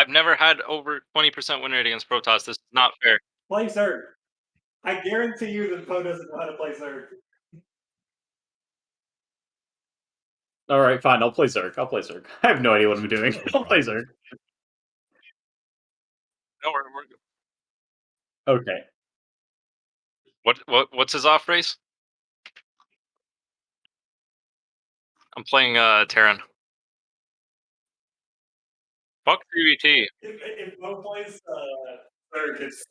I've never had over 20% win rate against Protoss. This is not fair. Play Zerg. I guarantee you that Poe doesn't know how to play Zerg. Alright, fine, I'll play Zerg. I have no idea what I'm doing. I'll play Zerg. No, we're Okay. What's his off race? I'm playing Terran. Fuck CVT. If Poe plays Zerg, it's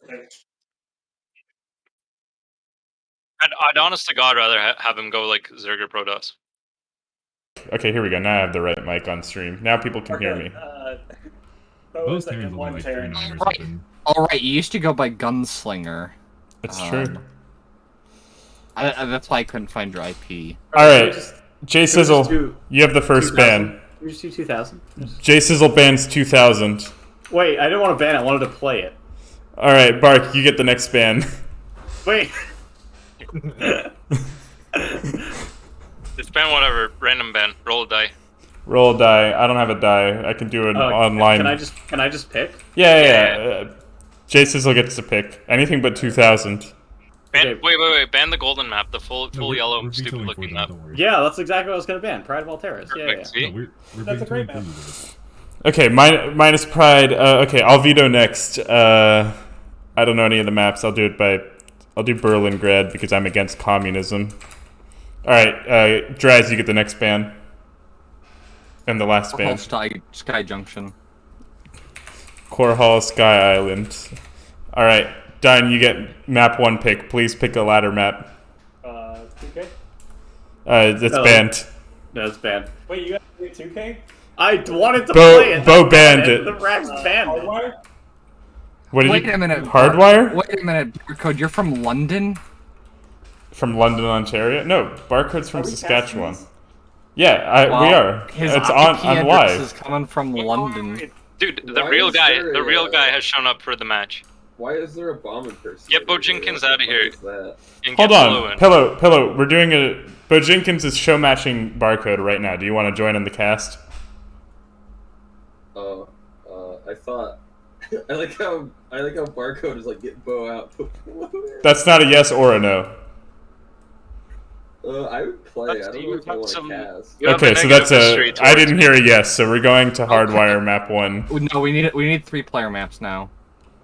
I'd honest to God rather have him go like Zerg or Protoss. Okay, here we go. Now I have the right mic on stream. Now people can hear me. Poe is like one Terran. Alright, you used to go by Gunslinger. It's true. That's why I couldn't find your IP. Alright, J Sizzle, you have the first ban. We just do 2000. J Sizzle bans 2000. Wait, I didn't want to ban it, I wanted to play it. Alright, Bark, you get the next ban. Wait. Just ban whatever, random ban, roll a die. Roll a die. I don't have a die. I can do it online. Can I just pick? Yeah. J Sizzle gets to pick anything but 2000. Wait. Ban the golden map, the full yellow, stupid looking map. Yeah, that's exactly what I was gonna ban. Pride of Alteris. Perfect, Yeah. see? That's a great map. Okay, minus Pride. Okay, I'll veto next. I don't know any of the maps. I'll do Berlingrad because I'm against communism. All right, Draz, you get the next ban. And the last ban. Sky Junction. Core Hall, Sky Island. All right, Dine, you get map 1 pick. Please pick a ladder map. 2K? That's banned. No, it's banned. Wait, you got to do 2K? I wanted to play it. Bo banned it. The Rax banned it. Hardwire? Wait a minute. Hardwire? Wait a minute, BarCode, you're from London? From London, Ontario? No, BarCode's from Saskatchewan. Yeah, we are. It's on live. Is coming from London. Dude, the real guy has shown up for the match. Why is there a bomb impersonator? Get Bojinkins out of here. Hold on, Pillow. We're doing Bojinkins is show matching BarCode right now. Do you want to join in the cast? I thought. I like how BarCode is like get Bo out. That's not a yes or a no. I would play. I don't know if I want to cast. Okay, so that's I didn't hear a yes, so we're going to Hardwire map 1. No, we need 3-player maps now.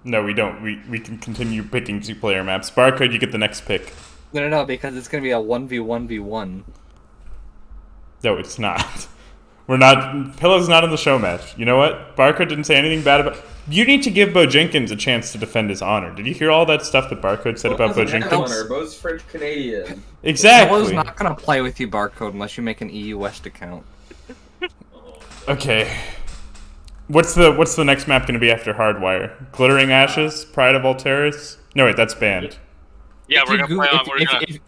No, we don't. We can continue picking 2-player maps. BarCode, you get the next pick. No, because it's gonna be a 1v1v1. No, it's not. We're not. Pillow's not in the show match. You know what? BarCode didn't say anything bad about. You need to give Bojinkins a chance to defend his honor. Did you hear all that stuff that BarCode said about Bojinkins? Bo's French Canadian. Exactly. Pillow's not gonna play with you, BarCode, unless you make an EU West account. Okay. What's the next map going to be after Hardwire? Glittering Ashes? Pride of Alteris? No, wait, that's banned. Yeah, we're gonna play on.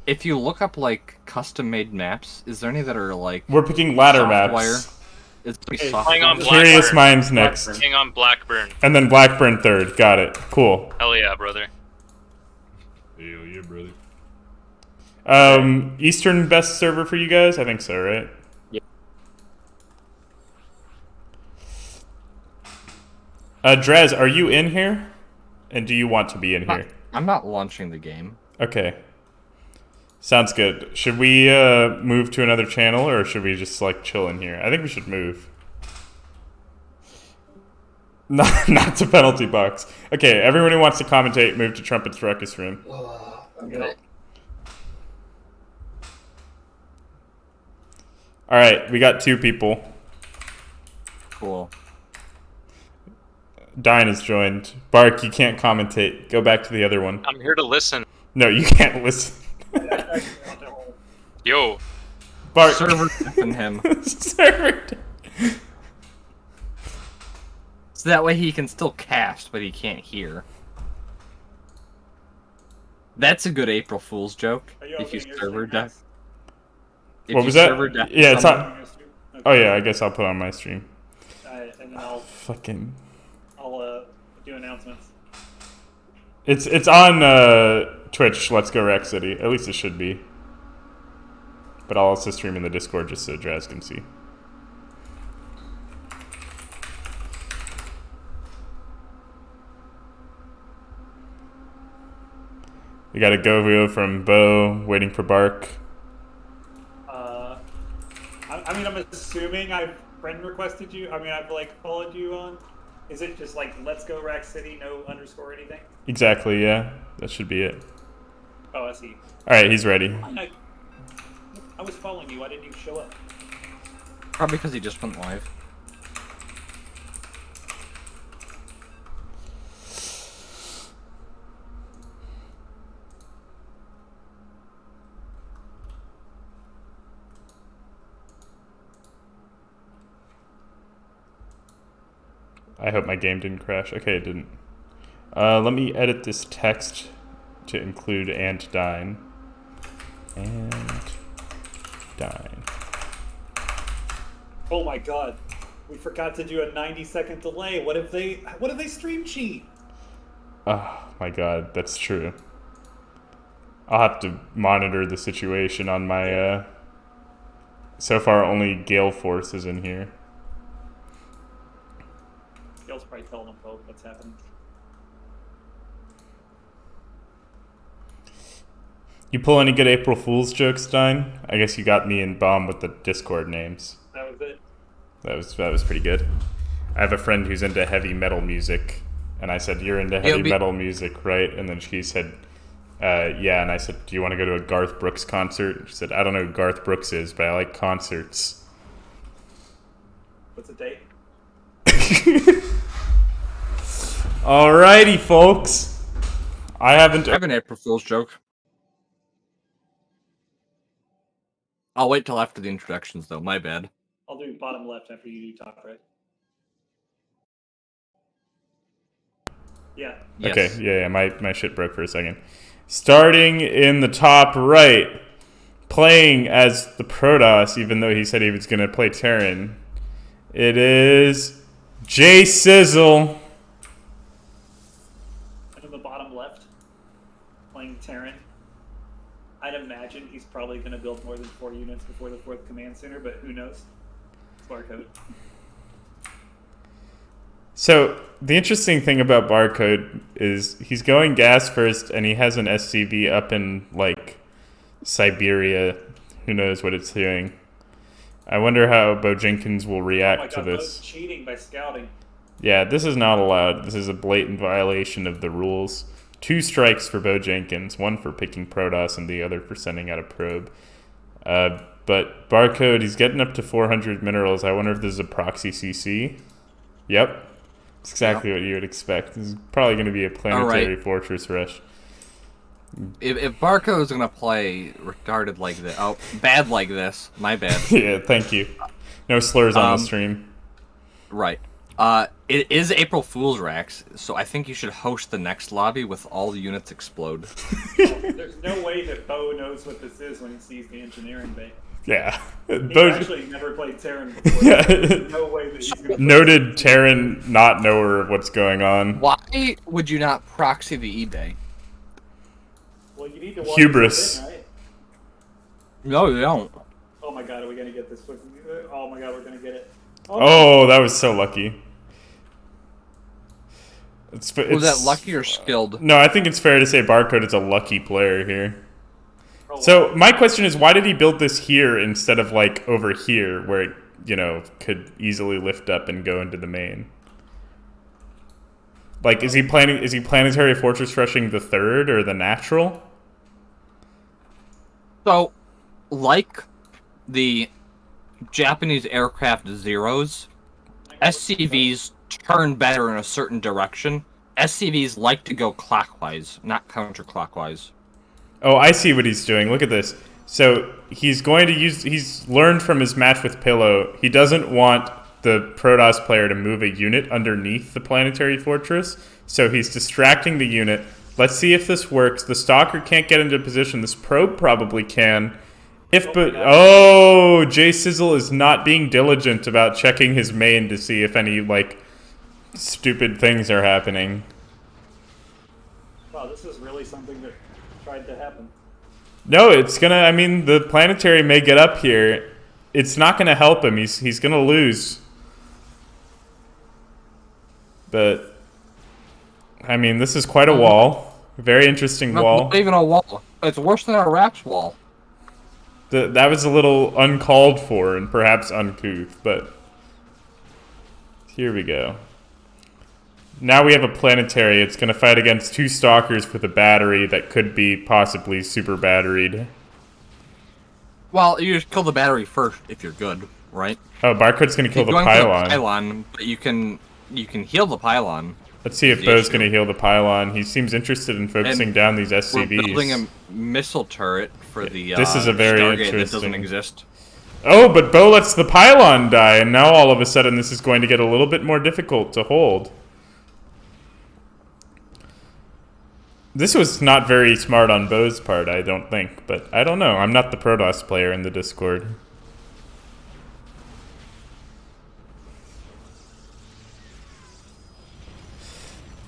If you look up like custom-made maps, is there any that are like? We're picking ladder maps. It's playing on Curious Minds next. Playing on Blackburn. And then Blackburn third. Got it. Cool. Hell yeah, brother. Hell yeah, brother. Eastern best server for you guys? I think so, right? Yeah. Drez, are you in here? And do you want to be in here? I'm not launching the game. Okay. Sounds good. Should we move to another channel, or should we just like chill in here? I think we should move. Not to penalty box. Okay, everyone who wants to commentate, move to Trumpet's Ruckus room. Okay. All right, we got 2 people. Cool. Dine is joined. Bark, you can't commentate. Go back to the other one. I'm here to listen. No, you can't listen. Yo. Bark. Server deafen him. Server. So that way he can still cast, but he can't hear. That's a good April Fool's joke. If you server death. What was that? Yeah, it's on. Oh yeah, I guess I'll put it on my stream. And then I'll do announcements. It's on Twitch. Let's go Rack City. At least it should be. But I'll also stream in the Discord just so Draz can see. We got a Govio from Bo, waiting for Bark. I mean, I'm assuming I've friend requested you. I mean, I've like followed you on. Is it just like let's go Rack City, no underscore anything? Exactly, yeah. That should be it. Oh, I see. Alright, he's ready. I was following you. Why didn't you show up? Probably because he just went live. I hope my game didn't crash. Okay, it didn't. Let me edit this text to include and dine. And dine. Oh my god. We forgot to do a 90-second delay. What if they stream cheat? Oh my god, that's true. I'll have to monitor the situation on my so far only Gale Force is in here. Gale's probably telling them both what's happening. You pull any good April Fool's jokes, Stein? I guess you got me and Bomb with the Discord names. That was it. That was pretty good. I have a friend who's into heavy metal music, and I said, "You're into heavy metal music, right?" And then she said, "Yeah." And I said, "Do you want to go to a Garth Brooks concert?" And she said, "I don't know who Garth Brooks is, but I like concerts." What's the date? Alrighty, folks. I I have an April Fool's joke. I'll wait till after the introductions, though. My bad. I'll do bottom left after you do top right. Yeah. Yes. Okay, yeah, my shit broke for a second. Starting in the top right, playing as the Protoss, even though he said he was going to play Terran, it is J Sizzle. And in the bottom left, playing Terran. I'd imagine he's probably going to build more than 4 units before the 4th command center, but who knows? It's BarCode. So the interesting thing about BarCode is he's going gas first, and he has an SCV up in like Siberia. Who knows what it's doing? I wonder how Bojinkins will react to this. Bo's cheating by scouting. Yeah, this is not allowed. This is a blatant violation of the rules. 2 strikes for Bojinkins, 1 for picking Protoss and the other for sending out a probe. But BarCode, he's getting up to 400 minerals. I wonder if this is a proxy CC. Yep. It's exactly what you would expect. This is probably going to be a planetary fortress rush. If BarCode is gonna play retarded like this, bad like this, my bad. Yeah, thank you. No slurs on the stream. Right. It is April Fool's Racks, so I think you should host the next lobby with all the units explode. There's no way that Bo knows what this is when he sees the engineering bay. Yeah. He's actually never played Terran before. Yeah. There's no way that he's gonna Noted Terran not knower of what's going on. Why would you not proxy the eBay? Well, you need to watch Hubris. it in, right? No, you don't. Oh my god, are we gonna get this? Oh my god, we're gonna get it. Oh, that was so lucky. Was that lucky or skilled? No, I think it's fair to say BarCode is a lucky player here. Oh, So wow. my question is, why did he build this here instead of like over here, where it, you know, could easily lift up and go into the main? Like, is he planetary fortress rushing the 3rd or the natural? So, like the Japanese aircraft Zeros, SCVs turn better in a certain direction. SCVs like to go clockwise, not counterclockwise. Oh, I see what he's doing. Look at this. So he's going to use. He's learned from his match with Pillow. He doesn't want the Protoss player to move a unit underneath the planetary fortress. So he's distracting the unit. Let's see if this works. The Stalker can't get into position. This probe probably can. J Sizzle is not being diligent about checking his main to see if any like stupid things are happening. Wow, this is really something that tried to happen. No, it's gonna. I mean, the planetary may get up here. It's not gonna help him. He's gonna lose. But I mean, this is quite a wall. Very interesting wall. Not even a wall. It's worse than our Raps wall. That was a little uncalled for and perhaps uncouth, but here we go. Now we have a planetary. It's going to fight against 2 stalkers with a battery that could be possibly super batteried. Well, you just kill the battery first if you're good, right? Oh, BarCode's going to kill the You're going for pylon. the pylon, but you can heal the pylon. Let's see if Bo's going to heal the pylon. He seems interested in focusing down these SCVs. We're building a missile turret for the This is a very Stargate interesting... that doesn't exist. Oh, but Bo lets the pylon die, and now all of a sudden this is going to get a little bit more difficult to hold. This was not very smart on Bo's part, I don't think, but I don't know. I'm not the Protoss player in the Discord.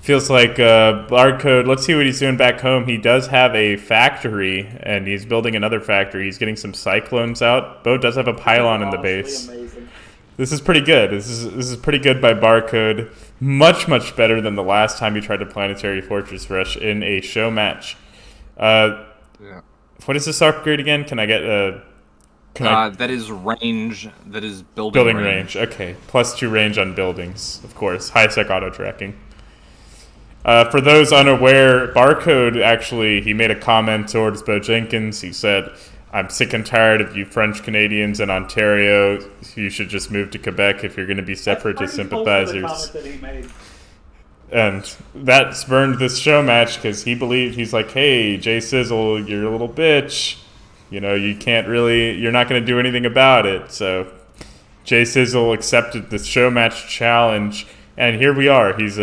Feels like BarCode, let's see what he's doing back home. He does have a factory, and he's building another factory. He's getting some cyclones out. Bo does have a pylon in the base. Amazing. This is pretty good. This is pretty good by BarCode. Much, much better than the last time he tried to Planetary Fortress Rush in a show match. Yeah. What is this upgrade again? Can I get a... That is range. That is building range. Okay. +2 range on buildings, of course. High-sec auto-tracking. For those unaware, BarCode actually, he made a comment towards Bojinkins. He said, I'm sick and tired of you French Canadians in Ontario. You should just move to Quebec if you're going to be separatist sympathizers. That he made. And that spurned this show match because he believed, he's like, hey, Jay Sizzle, you're a little bitch. You know, you can't really, you're not going to do anything about it. So Jay Sizzle accepted the show match challenge. And here we are. He's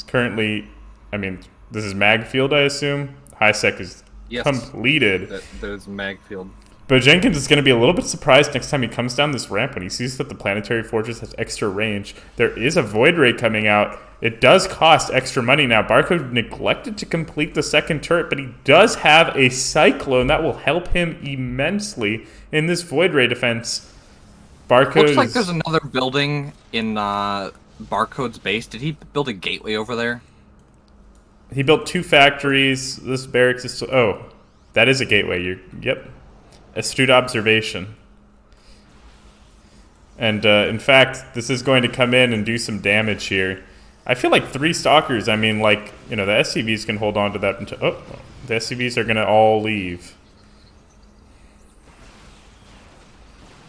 currently, I mean, this is Magfield, I assume. High-sec is completed. There's Magfield. Bojinkins is going to be a little bit surprised next time he comes down this ramp when he sees that the Planetary Fortress has extra range. There is a Void Ray coming out. It does cost extra money now. BarCode neglected to complete the second turret, but he does have a Cyclone that will help him immensely in this Void Ray defense. BarCode Looks like there's another building in BarCode's base. Did he build a gateway over there? He built 2 factories. This barracks is... Oh, that is a gateway. Yep. Astute observation. And, in fact, this is going to come in and do some damage here. I feel like 3 stalkers, I mean, like, you know, the SCVs can hold on to that until... Oh, the SCVs are going to all leave.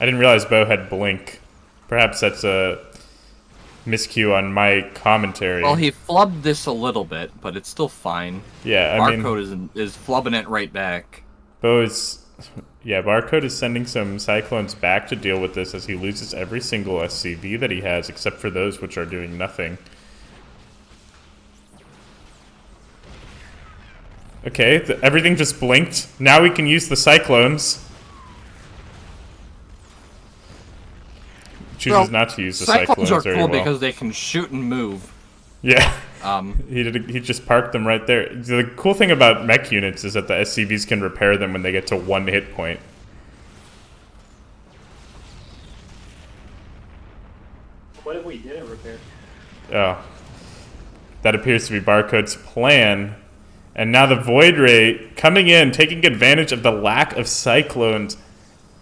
I didn't realize Bo had blink. Perhaps that's a miscue on my commentary. Well, he flubbed this a little bit, but it's still fine. Yeah, BarCode is flubbing it right back. Bo is... Yeah, BarCode is sending some Cyclones back to deal with this as he loses every single SCV that he has, except for those which are doing nothing. Okay, everything just blinked. Now we can use the Cyclones. Chooses not to use the Cyclones are very cool well. because they can shoot and move. Yeah. He just parked them right there. The cool thing about mech units is that the SCVs can repair them when they get to 1 hit point. What if we didn't repair? Oh. That appears to be BarCode's plan. And now the Void Ray coming in, taking advantage of the lack of Cyclones.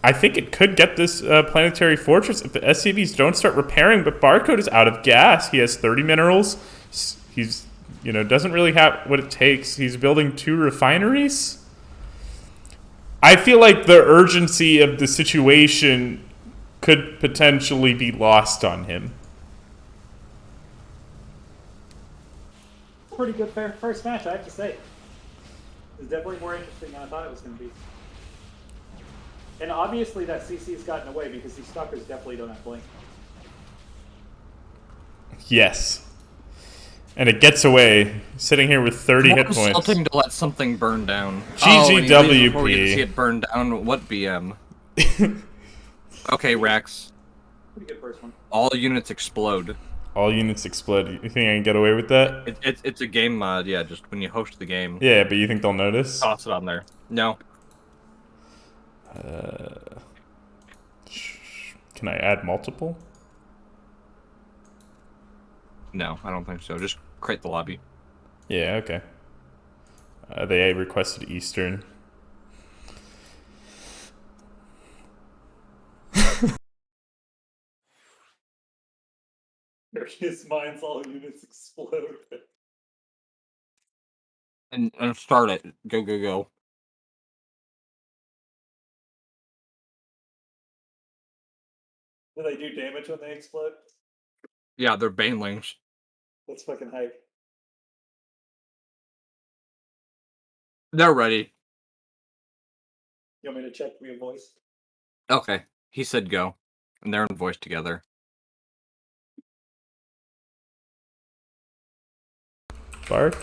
I think it could get this Planetary Fortress if the SCVs don't start repairing, but BarCode is out of gas. He has 30 minerals. He's, you know, doesn't really have what it takes. He's building 2 refineries. I feel like the urgency of the situation could potentially be lost on him. Pretty good first match, I have to say. It's definitely more interesting than I thought it was going to be. And obviously that CC's gotten away because these stalkers definitely don't have blink. Yes. And it gets away, sitting here with 30 hit points. It's insulting to let something burn down. GGWP. Before we get to see it burn down, what BM? Okay, Rax. Pretty good first one. All units explode. All units explode. You think I can get away with that? It's a game mod, yeah, just when you host the game. Yeah, but you think they'll notice? Toss it on there. No. Can I add multiple? No, I don't think so. Just create the lobby. Yeah, okay. They requested Eastern. His minds, all units explode. And start it. Go, go, go. Do they do damage when they explode? Yeah, they're banelings. That's fucking hype. They're ready. You want me to check your voice? Okay. He said go. And they're in voice together. Bark.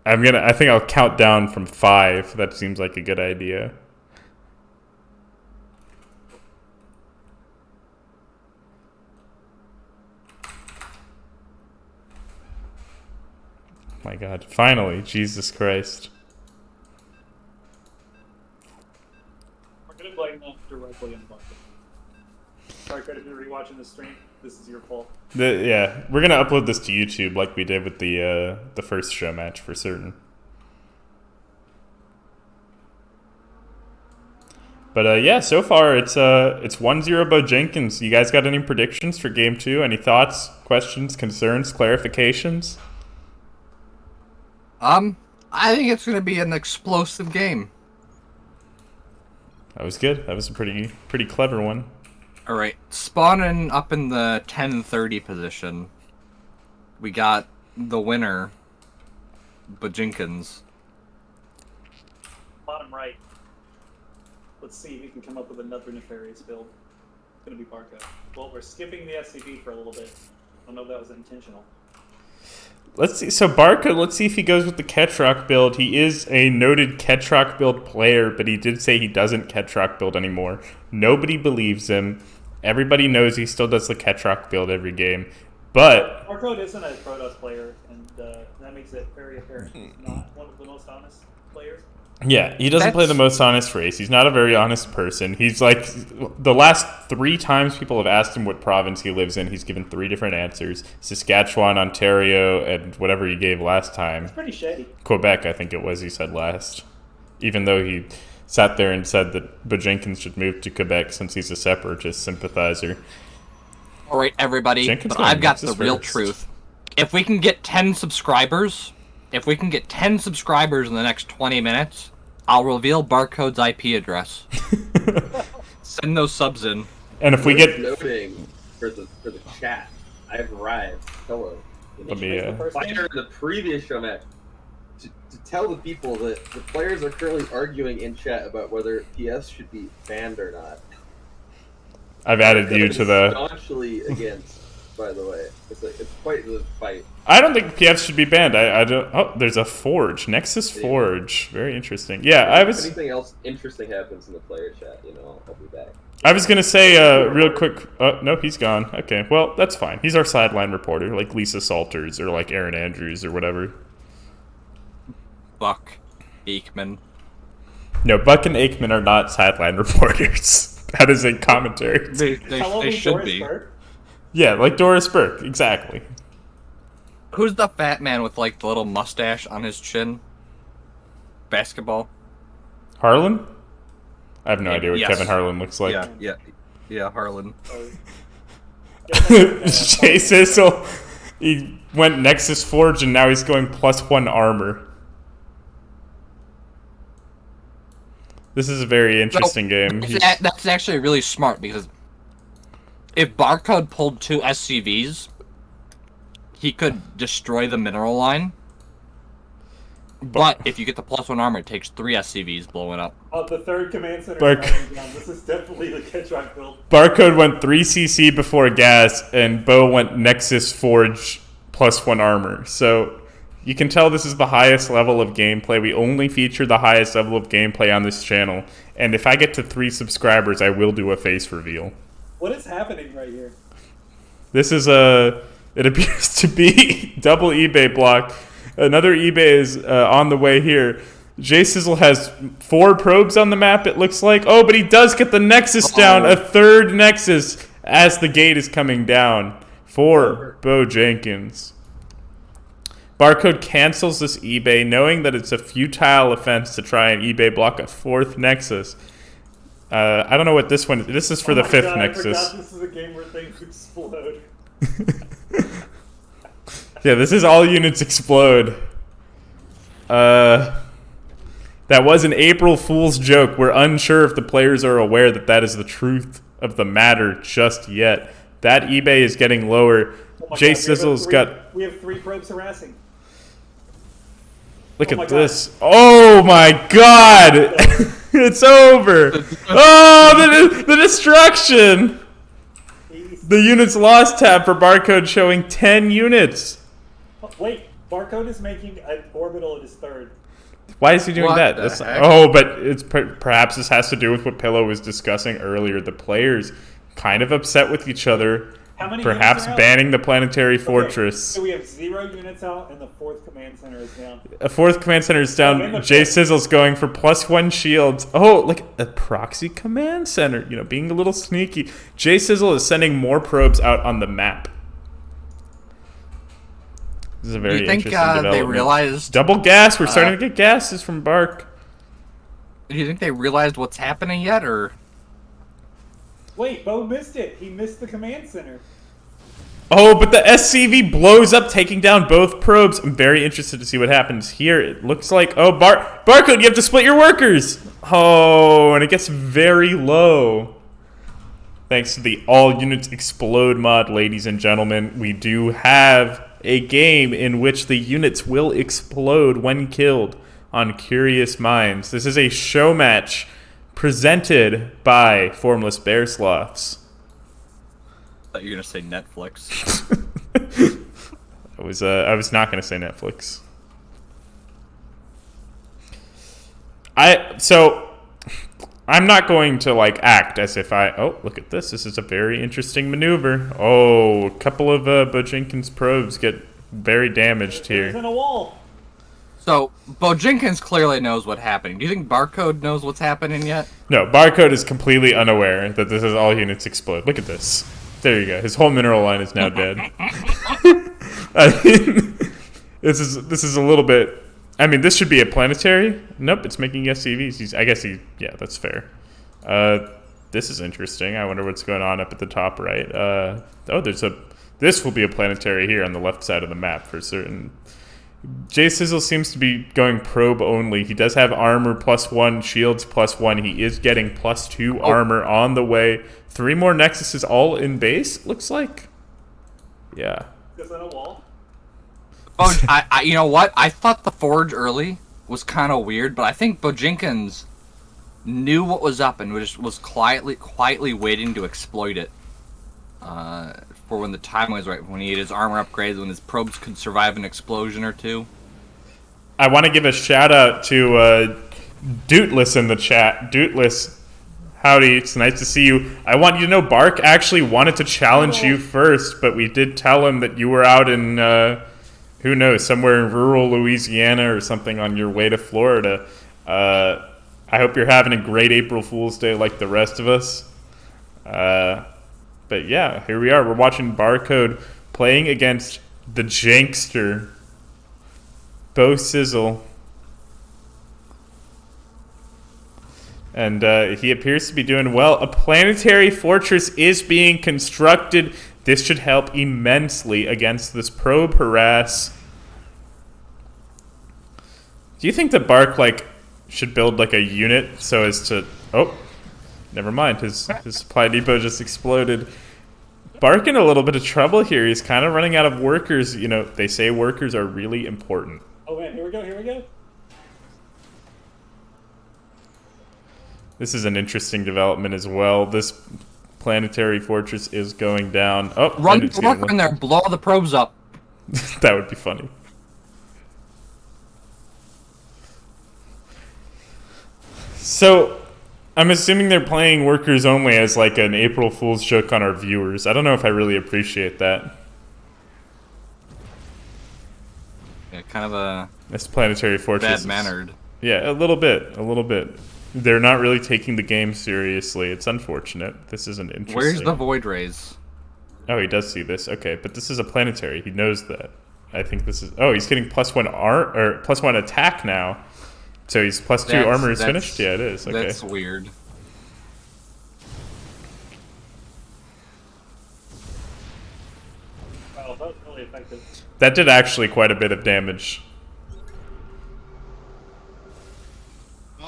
I think I'll count down from 5. That seems like a good idea. My God, finally, Jesus Christ. We're gonna blame them directly on Bucket. Sorry, if you're rewatching the stream, this is your fault. Yeah, we're gonna upload this to YouTube like we did with the first show match for certain. But yeah, so far it's 1-0 Bojinkins. You guys got any predictions for game 2? Any thoughts, questions, concerns, clarifications? I think it's gonna be an explosive game. That was good. That was a pretty clever one. Alright, spawning up in the 10-30 position. We got the winner, Bojinkins. Bottom right. Let's see if we can come up with another nefarious build. It's gonna be BarCode. Well, we're skipping the SCV for a little bit. I don't know if that was intentional. Let's see. So BarCode, let's see if he goes with the Ketrock build. He is a noted Ketrock build player, but he did say he doesn't Ketrock build anymore. Nobody believes him. Everybody knows he still does the Ketrock build every game. But BarCode isn't a Protoss player, and that makes it very apparent he's not one of the most honest players. yeah, he doesn't play the most honest race. He's not a very honest person. He's like, the last 3 times people have asked him what province he lives in, he's given 3 different answers. Saskatchewan, Ontario, and whatever he gave last time. It's pretty shady. Quebec, I think it was, he said last. Even though he sat there and said that Bojinkins should move to Quebec since he's a separatist sympathizer. Alright, everybody, Jenkins but I've got Nexus the real first. truth. If we can get 10 subscribers, in the next 20 minutes, I'll reveal BarCode's IP address. Send those subs in. And if we get... noting for the chat, I've arrived. Hello. Let me, Fire in the previous show match to tell the people that the players are currently arguing in chat about whether PS should be banned or not. I've added you to the... Staunchly against, by the way. It's quite the fight. I don't think PF should be banned. I don't... Oh, there's a Forge. Nexus Forge. Very interesting. Yeah, If anything else interesting happens in the player chat, I'll be back. I was gonna say, real quick... Oh, no, he's gone. Okay, well, that's fine. He's our sideline reporter, like Lisa Salters, or like Aaron Andrews, or whatever. Buck. Aikman. No, Buck and Aikman are not sideline reporters. That is a commentary. They should be. Yeah, like Doris Burke, exactly. Who's the fat man with, like, the little mustache on his chin? Basketball? Harlan? I have no idea what Yes. Kevin Harlan looks like. Yeah, Harlan. Jay Sissel, he went Nexus Forge and now he's going +1 armor. This is a very interesting game. That's actually really smart, because if BarCode pulled 2 SCVs, he could destroy the mineral line. But if you get the +1 armor, it takes 3 SCVs blowing up. The third command center Bark- is coming down. This is definitely the Ketrock build. BarCode went 3 CC before gas, and Bo went Nexus Forge +1 armor. So you can tell this is the highest level of gameplay. We only feature the highest level of gameplay on this channel. And if I get to 3 subscribers, I will do a face reveal. What is happening right here? This is it appears to be double eBay block. Another eBay is on the way here. J Sizzle has 4 probes on the map, it looks like. Oh, but he does get the Nexus down, a 3rd Nexus as the gate is coming down for Bojinkins. BarCode cancels this eBay, knowing that it's a futile offense to try and eBay block a 4th Nexus. I don't know what this one is. This is for the 5th Nexus. I forgot this is a game where things explode. Yeah, this is all units explode. That was an April Fool's joke. We're unsure if the players are aware that that is the truth of the matter just yet. That eBay is getting lower. J Sizzle's got... We have 3 probes harassing. Look at this. Oh my god! It's over! Oh, the destruction! The units lost tab for BarCode showing 10 units. Wait, BarCode is making an orbital at his 3rd. Why is he doing What that? the That's, heck? oh, but it's perhaps this has to do with what Pillow was discussing earlier. The players kind of upset with each other, How many perhaps units are out? banning the planetary fortress. So we have 0 units out, and the 4th command center is down. A 4th command center is Oh, in down. the J fifth. Sizzle's going for +1 shields. Oh, look, a proxy command center. You know, being a little sneaky. J Sizzle is sending more probes out on the map. This is a Do very you think interesting development. they realized? Double gas. We're starting to get gases from Bark. Do you think they realized what's happening yet, or? Wait, Bo missed it. He missed the command center. Oh, but the SCV blows up, taking down both probes. I'm very interested to see what happens here. It looks like... Oh, BarCode, you have to split your workers! Oh, and it gets very low. Thanks to the All Units Explode mod, ladies and gentlemen, we do have a game in which the units will explode when killed on Curious Minds. This is a show match presented by Formless Bear Sloths. I thought you were gonna say Netflix. I was not going to say Netflix. I'm not going to like act as if oh, look at this. This is a very interesting maneuver. Oh, a couple of Bojinkins probes get very damaged He's here. in a wall. So Bojinkins clearly knows what's happening. Do you think BarCode knows what's happening yet? No, BarCode is completely unaware that this is all units explode. Look at this. There you go. His whole mineral line is now dead. I mean, this is a little bit... I mean, this should be a planetary. Nope, it's making SCVs. Yeah, that's fair. This is interesting. I wonder what's going on up at the top right. This will be a planetary here on the left side of the map for certain. J Sizzle seems to be going probe only. He does have armor +1, shields +1. He is getting +2 armor on the way. 3 more Nexuses all in base, looks like. Yeah. He's in a wall. Oh, you know what? I thought the forge early was kind of weird, but I think Bojinkins knew what was up and was quietly waiting to exploit it. For when the time was right, when he had his armor upgraded, when his probes could survive an explosion or two. I want to give a shout out to Dootless in the chat. Dootless, howdy, it's nice to see you. I want you to know Bark actually wanted to challenge you first, but we did tell him that you were out in, who knows, somewhere in rural Louisiana or something on your way to Florida. I hope you're having a great April Fool's Day like the rest of us. But yeah, here we are. We're watching BarCode playing against the Jankster, Bo Sizzle. And he appears to be doing well. A planetary fortress is being constructed. This should help immensely against this probe harass. Do you think that Bark should build a unit so as to... Oh, never mind. His supply depot just exploded. Bark in a little bit of trouble here. He's kind of running out of workers. You know, they say workers are really important. Oh man, here we go. This is an interesting development as well. This planetary fortress is going down. Oh, Run the worker in there, blow all the probes up. That would be funny. So, I'm assuming they're playing workers only as an April Fool's joke on our viewers. I don't know if I really appreciate that. Yeah, kind of a This planetary fortress. bad-mannered. Yeah, a little bit. A little bit. They're not really taking the game seriously. It's unfortunate. This isn't interesting. Where's the void rays? Oh, he does see this. Okay, but this is a planetary. He knows that. I think this is... Oh, he's getting +1 or +1 attack now. So he's +2 armor is finished? Yeah, it is. Okay. That's weird. Wow, that was really effective. That did actually quite a bit of damage.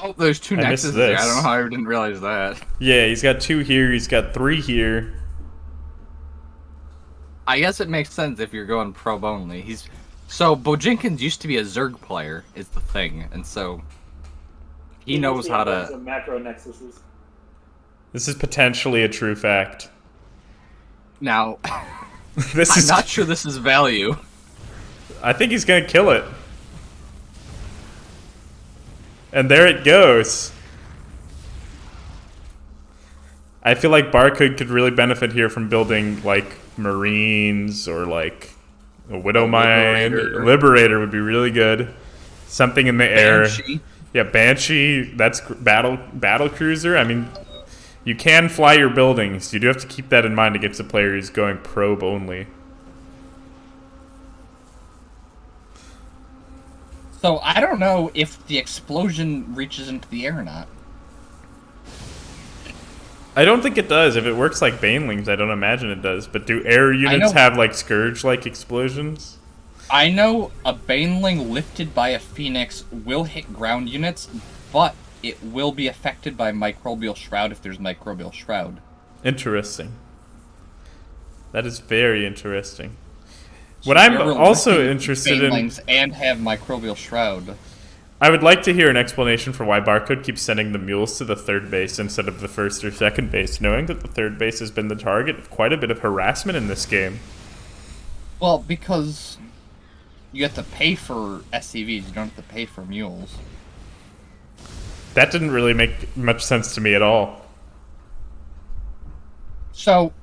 Oh, there's 2 I nexuses missed there. I this. don't know how I didn't realize that. Yeah, he's got 2 here. He's got 3 here. I guess it makes sense if you're going probe only. So Bojinkins used to be a Zerg player, is the thing, and so he knows how to. Some macro nexuses. This is potentially a true fact. Now, This I'm is... not sure this is value. I think he's gonna kill it. And there it goes. I feel like BarCode could really benefit here from building, like, Marines or, like, a Widow Mine. Liberator would be really good. Something in the air. Banshee. Yeah, Banshee. That's battle cruiser. I mean, you can fly your buildings. You do have to keep that in mind against a player who's going probe only. So I don't know if the explosion reaches into the air or not. I don't think it does. If it works like Banelings, I don't imagine it does. But do air units have, like, Scourge-like explosions? I know a Baneling lifted by a Phoenix will hit ground units, but it will be affected by Microbial Shroud if there's Microbial Shroud. Interesting. That is very interesting. What I'm also interested in... Banelings and have Microbial Shroud. I would like to hear an explanation for why BarCode keeps sending the mules to the 3rd base instead of the 1st or 2nd base, knowing that the 3rd base has been the target of quite a bit of harassment in this game. Well, because you have to pay for SCVs, you don't have to pay for mules. That didn't really make much sense to me at all. So,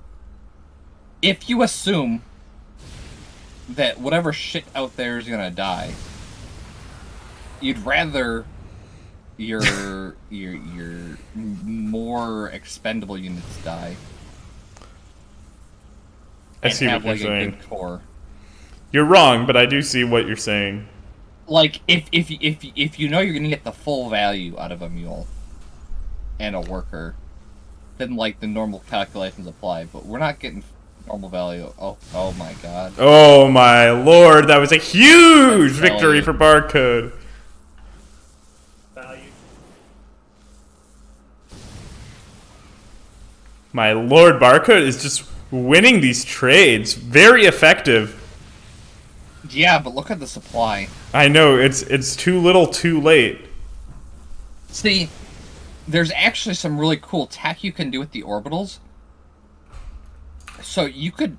if you assume that whatever shit out there is gonna die, you'd rather your more expendable units die. I see have, what you're like, a saying. good core. You're wrong, but I do see what you're saying. Like, if you know you're gonna get the full value out of a mule and a worker, then, like, the normal calculations apply. But we're not getting normal value. Oh my god. Oh my lord, that was a huge victory for BarCode. Value. My lord, BarCode is just winning these trades. Very effective. Yeah, but look at the supply. I know, it's too little too late. See, there's actually some really cool tech you can do with the orbitals. So you could...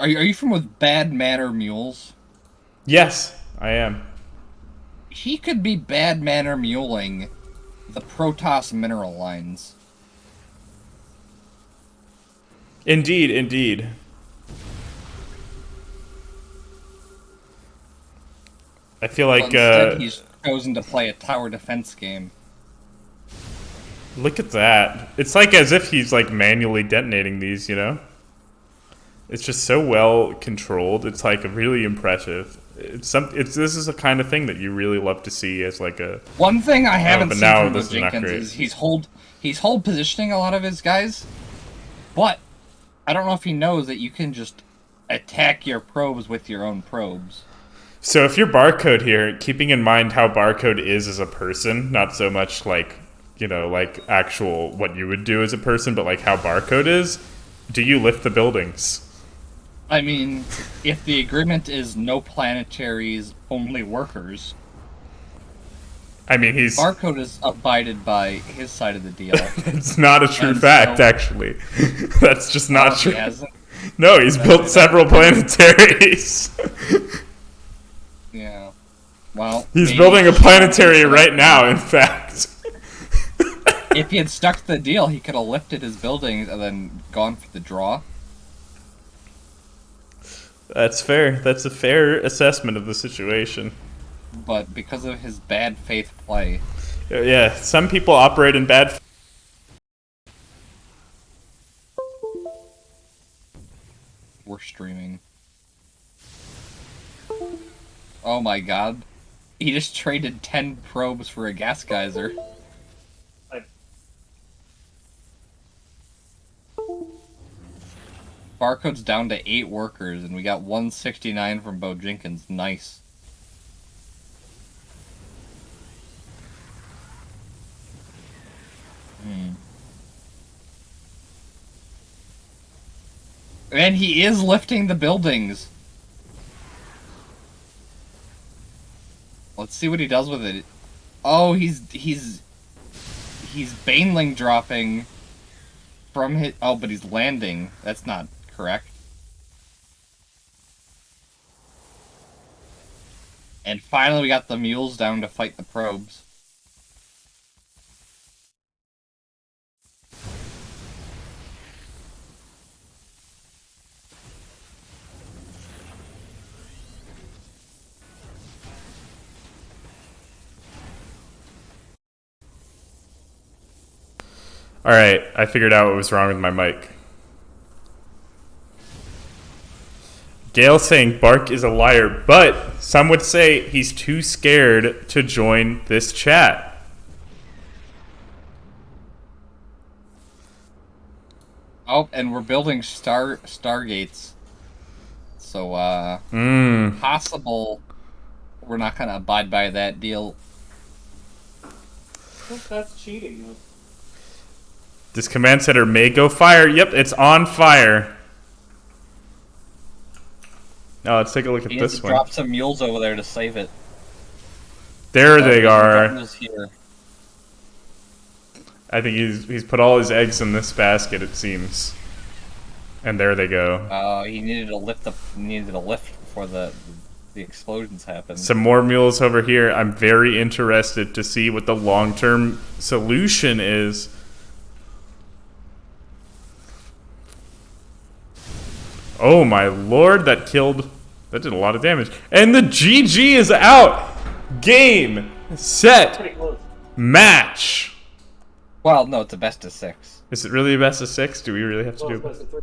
Are you familiar with Bad Manner Mules? Yes, I am. He could be Bad Manner Muling the Protoss mineral lines. Indeed, indeed. I feel like, Instead, he's chosen to play a tower defense game. Look at that. It's like as if he's, like, manually detonating these, you know? It's just so well controlled. It's, like, really impressive. This is a kind of thing that you really love to see as, like, a... One thing I haven't but seen now from this is not Bojinkins great. is he's hold positioning a lot of his guys, but I don't know if he knows that you can just attack your probes with your own probes. So if you're BarCode here, keeping in mind how BarCode is as a person, not so much like, you know, like actual what you would do as a person, but like how BarCode is, do you lift the buildings? I mean, if the agreement is no planetaries, only workers, I mean, BarCode is abided by his side of the deal. It's not a true And fact, so- actually. That's just not He true. hasn't. No, he's built several planetaries. Yeah. Well, He's maybe building a he should planetary have right now, in fact. If he had stuck to the deal, he could have lifted his buildings and then gone for the draw. That's fair. That's a fair assessment of the situation. but because of his bad faith play. Yeah, some people operate in bad. We're streaming. Oh my god. He just traded 10 probes for a gas geyser. BarCode's down to 8 workers, and we got 169 from Bojinkins. Nice. And he is lifting the buildings. Let's see what he does with it. Oh, he's baneling dropping from his. Oh, but he's landing. That's not correct. And finally, we got the mules down to fight the probes. Alright, I figured out what was wrong with my mic. Gail saying Bark is a liar, but some would say he's too scared to join this chat. Oh, and we're building stargates. So, possible we're not gonna abide by that deal. That's cheating, though. This command center may go fire. Yep, it's on fire. Now let's take a look at He needs this to one. drop some mules over there to save it. There they are. Here. I think he's put all his eggs in this basket, it seems. And there they go. He needed a lift before the explosions happened. Some more mules over here. I'm very interested to see what the long-term solution is. Oh my lord, that did a lot of damage. And the GG is out! Game, set, match! Well, no, it's a best of 6. Is it really a best of 6? Do we really have to do Best of 3.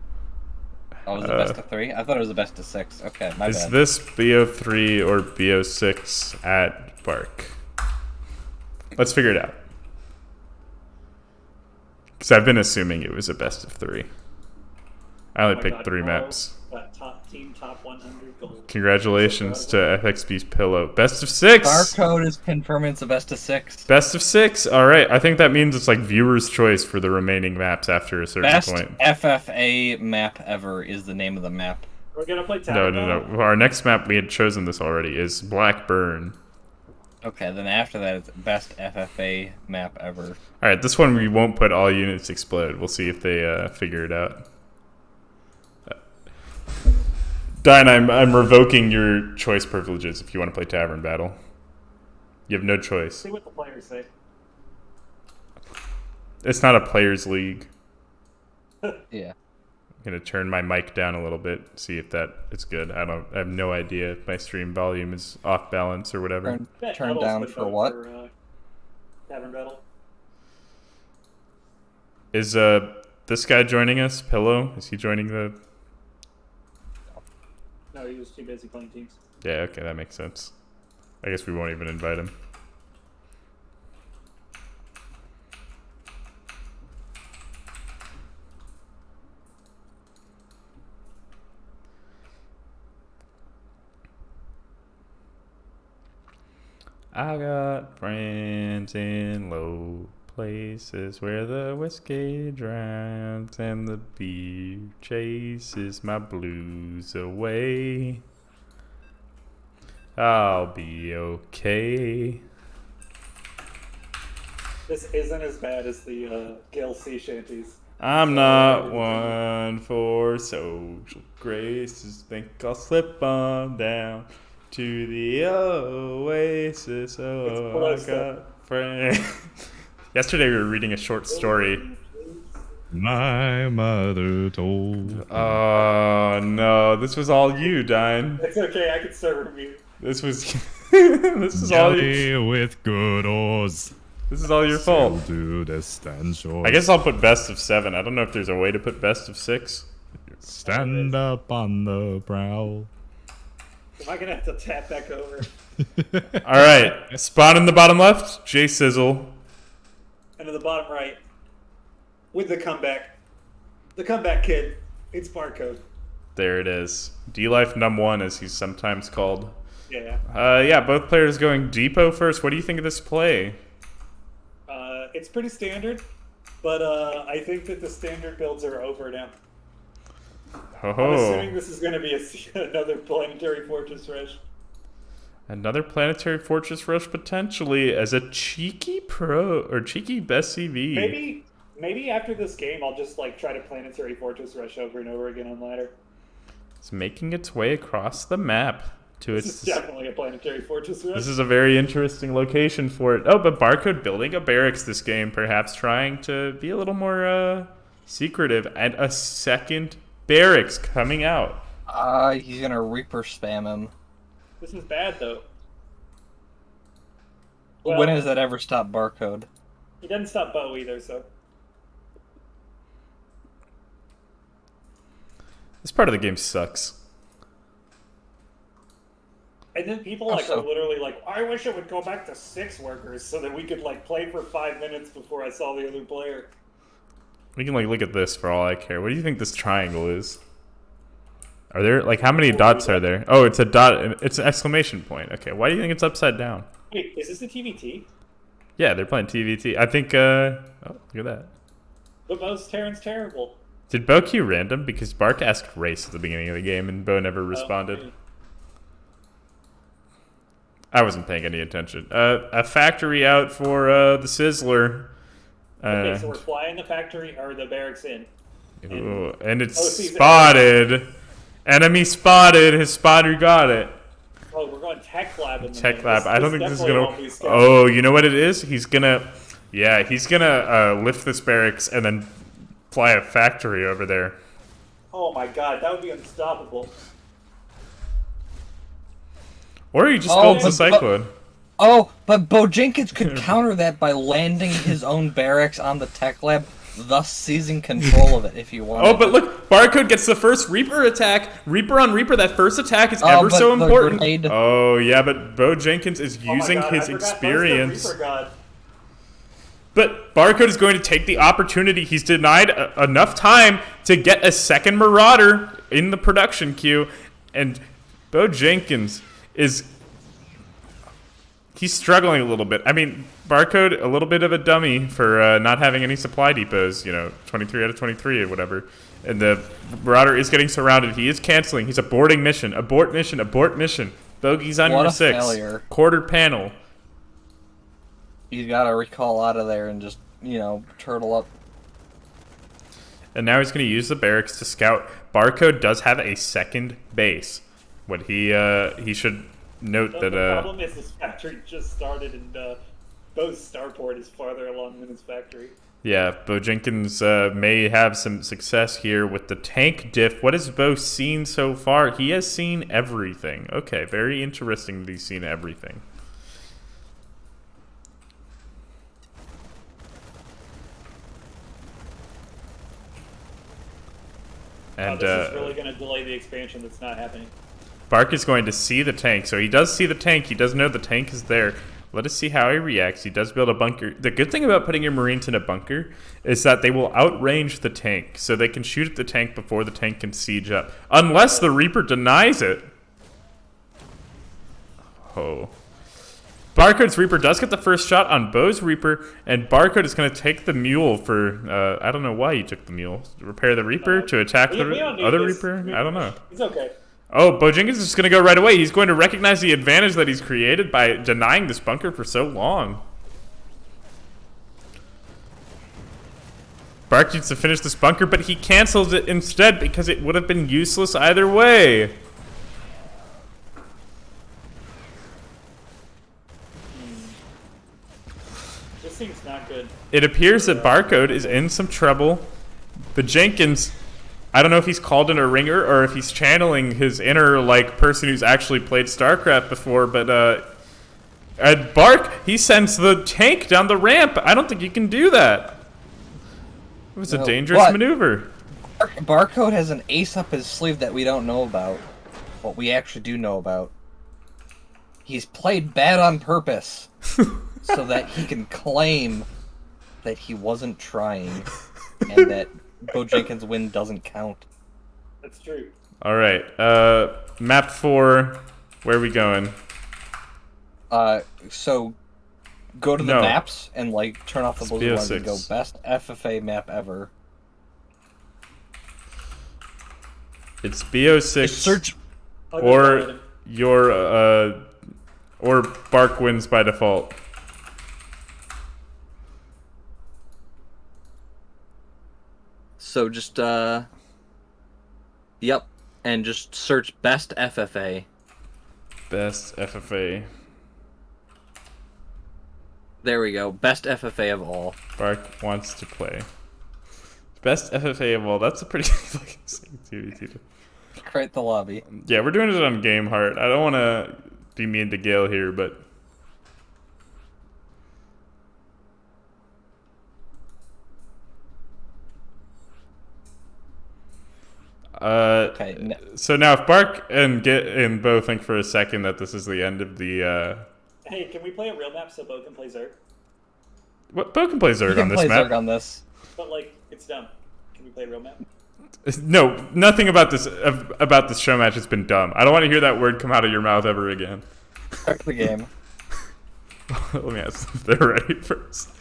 Oh, was it best of 3? I thought it was a best of 6. Okay, my Is bad. this BO3 or BO6 at Bark? Let's figure it out. Because I've been assuming it was a best of 3. I only picked 3 maps. That top 100 gold. Congratulations to FxB's pillow. Best of 6! BarCode is confirming it's a best of 6. Best of 6? Alright, I think that means it's like viewer's choice for the remaining maps after a certain Best point. FFA map ever is the name of the map. We're gonna play Tavern No. Our next map, we had chosen this already, is Blackburn. Okay, then after that, it's best FFA map ever. Alright, this one we won't put all units explode. We'll see if they figure it out. Dine, I'm revoking your choice privileges if you want to play Tavern Battle. You have no choice. See what the players say. It's not a players' league. Yeah. I'm gonna turn my mic down a little bit, see if that is good. I have no idea if my stream volume is off balance or whatever. Turn down for what? Tavern Battle. Is this guy joining us? Pillow? Is he joining the? No, he was too busy playing teams. Yeah, okay, that makes sense. I guess we won't even invite him. I got friends in low places where the whiskey drowns and the beer chases my blues away. I'll be okay. This isn't as bad as the Gale Sea Shanties. I'm not one for social graces. Think I'll slip on down to the oasis. Oh, I got friends. Yesterday we were reading a short story. My mother told. Oh no, this was all you, Dine. It's okay, I can start review. This was This is all Jelly with good oars. This is all your fault. To distant shores. I guess I'll put best of 7. I don't know if there's a way to put best of 6. Stand up on the prowl. Am I gonna have to tap back over? All right, spawn in the bottom left. J Sizzle. And to the bottom right, with the comeback kid. It's BarCode. There it is. D-Life Num1, as he's sometimes called. Yeah. Yeah, both players going Depot first. What do you think of this play? It's pretty standard, but I think that the standard builds are over now. I'm assuming this is going to be another planetary fortress rush. Another planetary fortress rush potentially as a cheeky best CV. Maybe after this game, I'll just like try to planetary fortress rush over and over again on ladder. It's making its way across the map to This is definitely a planetary fortress rush. This is a very interesting location for it. Oh, but BarCode building a barracks this game, perhaps trying to be a little more secretive, and a second barracks coming out. He's gonna Reaper spam him. This is bad though. When has that ever stopped BarCode? He doesn't stop Bo either, so. This part of the game sucks. And then people are literally like, I wish it would go back to 6 workers so that we could like play for 5 minutes before I saw the other player. We can like look at this for all I care. What do you think this triangle is? Are there like how many dots are there? Oh, it's a dot. It's an exclamation point. Okay, why do you think it's upside down? Wait, is this the TVT? Yeah, they're playing TVT. I think. Oh, look at that. But Bo's Terran's terrible. Did Bo queue random? Because Bark asked race at the beginning of the game and Bo never responded. I wasn't paying any attention. A factory out for the Sizzler. Okay, so we're flying the factory or the barracks in. And it's spotted. Enemy spotted. His spotter got it. Oh, we're going tech lab in the Tech lab. I don't think this is gonna. Oh, you know what it is? He's gonna. Yeah, he's gonna lift this barracks and then fly a factory over there. Oh my god, that would be unstoppable. Or he just builds a cyclone. But Bojinkins could counter that by landing his own barracks on the tech lab, thus seizing control of it if you want. Oh, but look, BarCode gets the first Reaper attack. Reaper on Reaper, that first attack is ever so important. Grenade. Oh, yeah, but Bojinkins is using his experience. But BarCode is going to take the opportunity. He's denied enough time to get a second Marauder in the production queue, and Bojinkins is... He's struggling a little bit. I mean, BarCode, a little bit of a dummy for not having any supply depots, 23 out of 23 or whatever. And the Marauder is getting surrounded. He is canceling. He's aborting mission. Abort mission. Abort mission. Bogey's on your 6. Failure. Quarter panel. He's got to recall out of there and just, turtle up. And now he's going to use the barracks to scout. BarCode does have a second base. What he should... Note that the problem is this factory just started and Bo's starport is farther along than his factory. Yeah, Bojinkins may have some success here with the tank diff. What has Bo seen so far? He has seen everything. Okay, very interesting that he's seen everything. And this is really going to delay the expansion that's not happening. Bark is going to see the tank. So he does see the tank. He does know the tank is there. Let us see how he reacts. He does build a bunker. The good thing about putting your Marines in a bunker is that they will outrange the tank. So they can shoot at the tank before the tank can siege up. Unless the Reaper denies it. Oh. BarCode's Reaper does get the first shot on Bo's Reaper. And BarCode is going to take the Mule for... I don't know why he took the Mule. To repair the Reaper? To attack the other Reaper? I don't know. It's okay. Oh, Bojinkins is just going to go right away. He's going to recognize the advantage that he's created by denying this bunker for so long. Bark needs to finish this bunker, but he cancels it instead because it would have been useless either way. This seems not good. It appears that BarCode is in some trouble. Bojinkins... I don't know if he's called in a ringer or if he's channeling his inner, person who's actually played StarCraft before, but Bark, he sends the tank down the ramp. I don't think you can do that. It was a dangerous maneuver. BarCode has an ace up his sleeve that we don't know about. What we actually do know about. He's played bad on purpose so that he can claim that he wasn't trying and that Bojinkins' win doesn't count. That's true. All right. Map 4. Where are we going? So go to the maps and like turn off the blizzard ones and go best FFA map ever. It's BO6 Search or your or Bark wins by default. So just yep, and just search best FFA. Best FFA. There we go. Best FFA of all. Bark wants to play. Best FFA of all. That's a pretty fucking thing. Create the lobby. Yeah, we're doing it on Game Heart. I don't want to be mean to Gale here, but okay. So now if Bark and Bo think for a second that this is the end of the Hey, can we play a real map so Bo can play Zerg? What Bo can play Zerg on this map? Zerg on this. But like, it's dumb. Can we play a real map? No, nothing about this show match has been dumb. I don't want to hear that word come out of your mouth ever again. Start the game. Let me ask if they're ready first.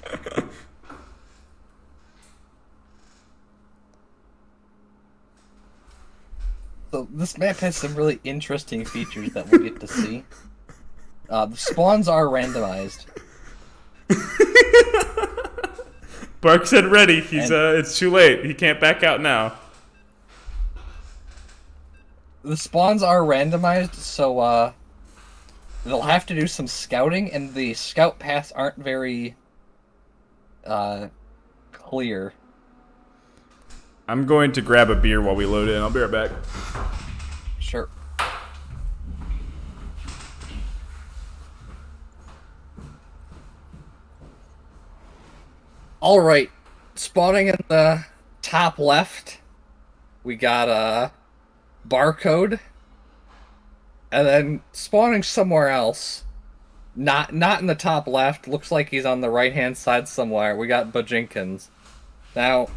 So this map has some really interesting features that we'll get to see. The spawns are randomized. Bark said ready. It's too late. He can't back out now. The spawns are randomized, so they'll have to do some scouting, and the scout paths aren't very clear. I'm going to grab a beer while we load in. I'll be right back. Sure. All right, spawning in the top left, we got BarCode, and then spawning somewhere else, not in the top left. Looks like he's on the right hand side somewhere. We got Bojinkins. Now,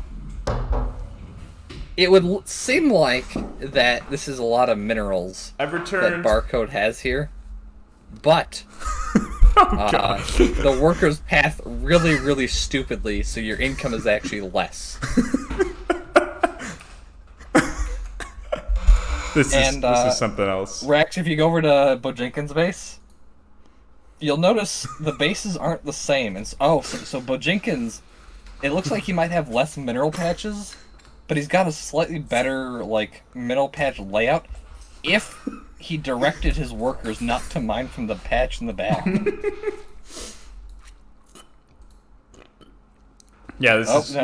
it would seem like that this is a lot of minerals I've returned. that BarCode has here, but the worker's path really, really stupidly, so your income is actually less. This is something else. Rex, if you go over to Bojinkins' base, you'll notice the bases aren't the same. And so Bojinkins, it looks like he might have less mineral patches, but he's got a slightly better like mineral patch layout. If he directed his workers not to mine from the patch in the back. Yeah, this is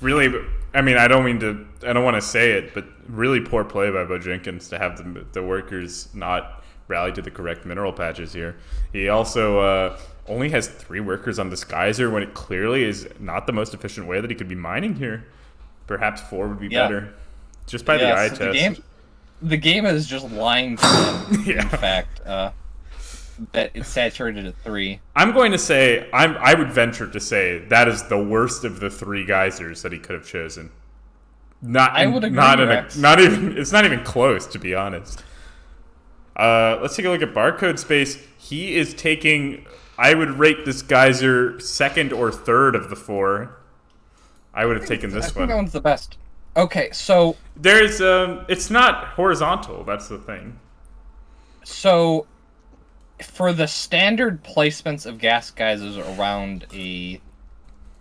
really. I mean, I don't want to say it, but really poor play by Bojinkins to have the workers not rally to the correct mineral patches here. He also only has 3 workers on this geyser when it clearly is not the most efficient way that he could be mining here. Perhaps 4 would be better, just by the eye test. The game is just lying to them. Yeah. In fact, that it's saturated at 3. I'm going to say I would venture to say that is the worst of the 3 geysers that he could have chosen. I would agree. Not even. It's not even close, to be honest. Let's take a look at BarCode space. He is taking. I would rate this geyser 2nd or 3rd of the 4. I would have taken this one. I think that one's the best. Okay, so there's it's not horizontal. That's the thing. So, for the standard placements of gas geysers around a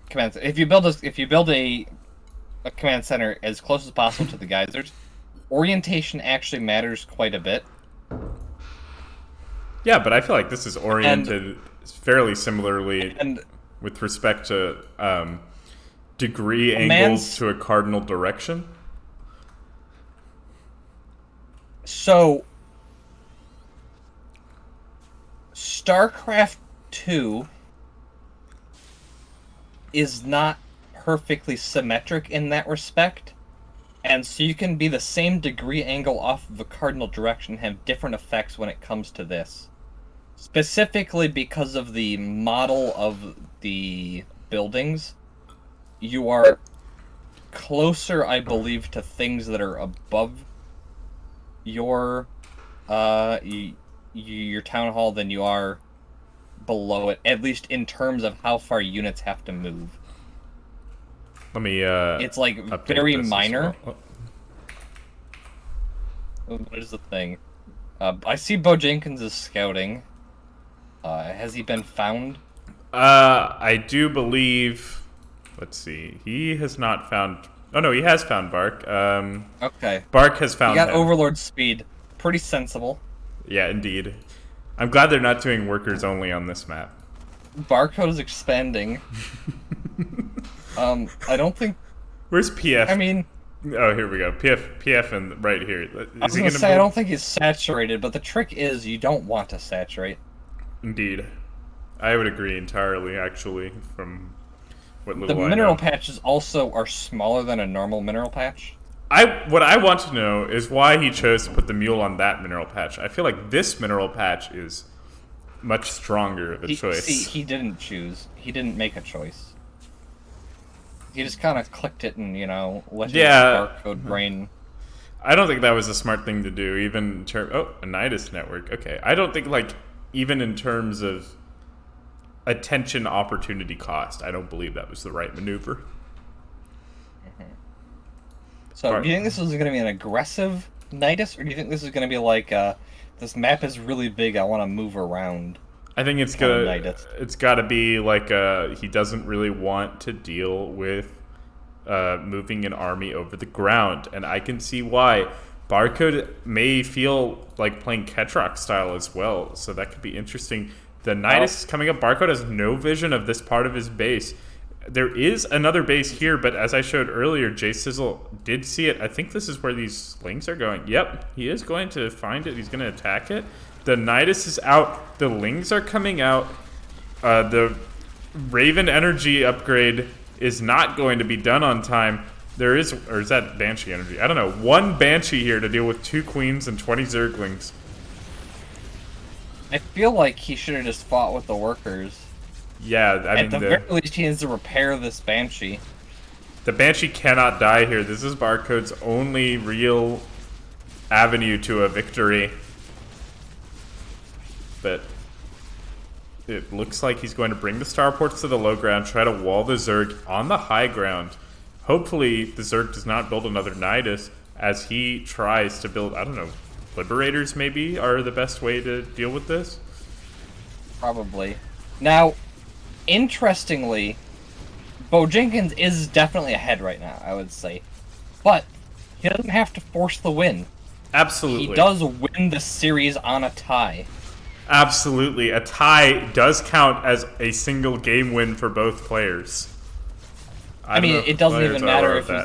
command center, if you build a command center as close as possible to the geysers, orientation actually matters quite a bit. Yeah, but I feel like this is oriented fairly similarly with respect to degree angles to a cardinal direction. So StarCraft 2 is not perfectly symmetric in that respect, and so you can be the same degree angle off of a cardinal direction and have different effects when it comes to this. Specifically because of the model of the buildings, you are closer, I believe, to things that are above your town hall than you are below it, at least in terms of how far units have to move. Let me It's like very minor. Well. What is the thing? I see Bojinkins is scouting. Has he been found? I do believe. Let's see. He has not found. Oh no, he has found Bark. Okay. Bark has found. He got him. Overlord speed. Pretty sensible. Yeah, indeed. I'm glad they're not doing workers only on this map. BarCode is expanding. I don't think. Where's PF? I mean, oh, here we go. PF, and right here. I was gonna say I don't think he's saturated, but the trick is you don't want to saturate. Indeed, I would agree entirely. Actually, from what little the mineral patches also are smaller than a normal mineral patch. What I want to know is why he chose to put the mule on that mineral patch. I feel like this mineral patch is much stronger of a choice. See, he didn't choose. He didn't make a choice. He just kind of clicked it and, let his BarCode brain. I don't think that was a smart thing to do, even in terms... Oh, a Nidus network. Okay. I don't think, even in terms of attention opportunity cost, I don't believe that was the right maneuver. So, do you think this is going to be an aggressive Nidus, or do you think this is going to be like, this map is really big, I want to move around? I think it's got to be like he doesn't really want to deal with moving an army over the ground, and I can see why. BarCode may feel like playing Ketrock style as well, so that could be interesting. The Nidus is coming up. BarCode has no vision of this part of his base. There is another base here, but as I showed earlier, J Sizzle did see it. I think this is where these lings are going. Yep, he is going to find it. He's going to attack it. The Nidus is out. The lings are coming out. The Raven energy upgrade is not going to be done on time. There is, or is that Banshee energy? I don't know. One Banshee here to deal with 2 queens and 20 Zerglings. I feel like he should have just fought with the workers. Yeah, I mean, at the very least, he needs to repair this Banshee. The Banshee cannot die here. This is BarCode's only real avenue to a victory. But it looks like he's going to bring the starports to the low ground, try to wall the Zerg on the high ground. Hopefully, the Zerg does not build another Nidus as he tries to build, I don't know, Liberators maybe are the best way to deal with this? Probably. Now, interestingly, Bojinkins is definitely ahead right now, I would say. But he doesn't have to force the win. Absolutely. He does win the series on a tie. Absolutely. A tie does count as a single game win for both players. I mean, it doesn't even matter if it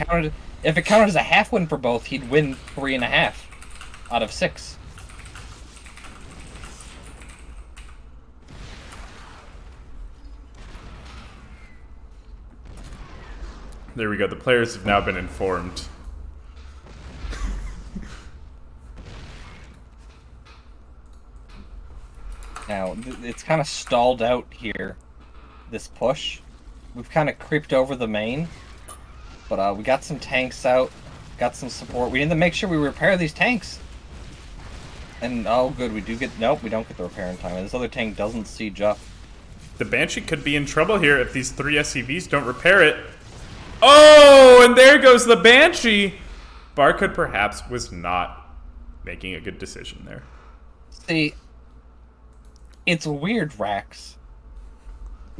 counted as a half win for both, he'd win 3.5 out of 6. There we go. The players have now been informed. Now, it's kind of stalled out here, this push. We've kind of creeped over the main, but we got some tanks out, got some support. We need to make sure we repair these tanks. And, oh good, we do get, nope, we don't get the repair in time. This other tank doesn't siege up. The Banshee could be in trouble here if these 3 SCVs don't repair it. Oh, and there goes the Banshee! BarCode perhaps was not making a good decision there. See, it's weird, Rax.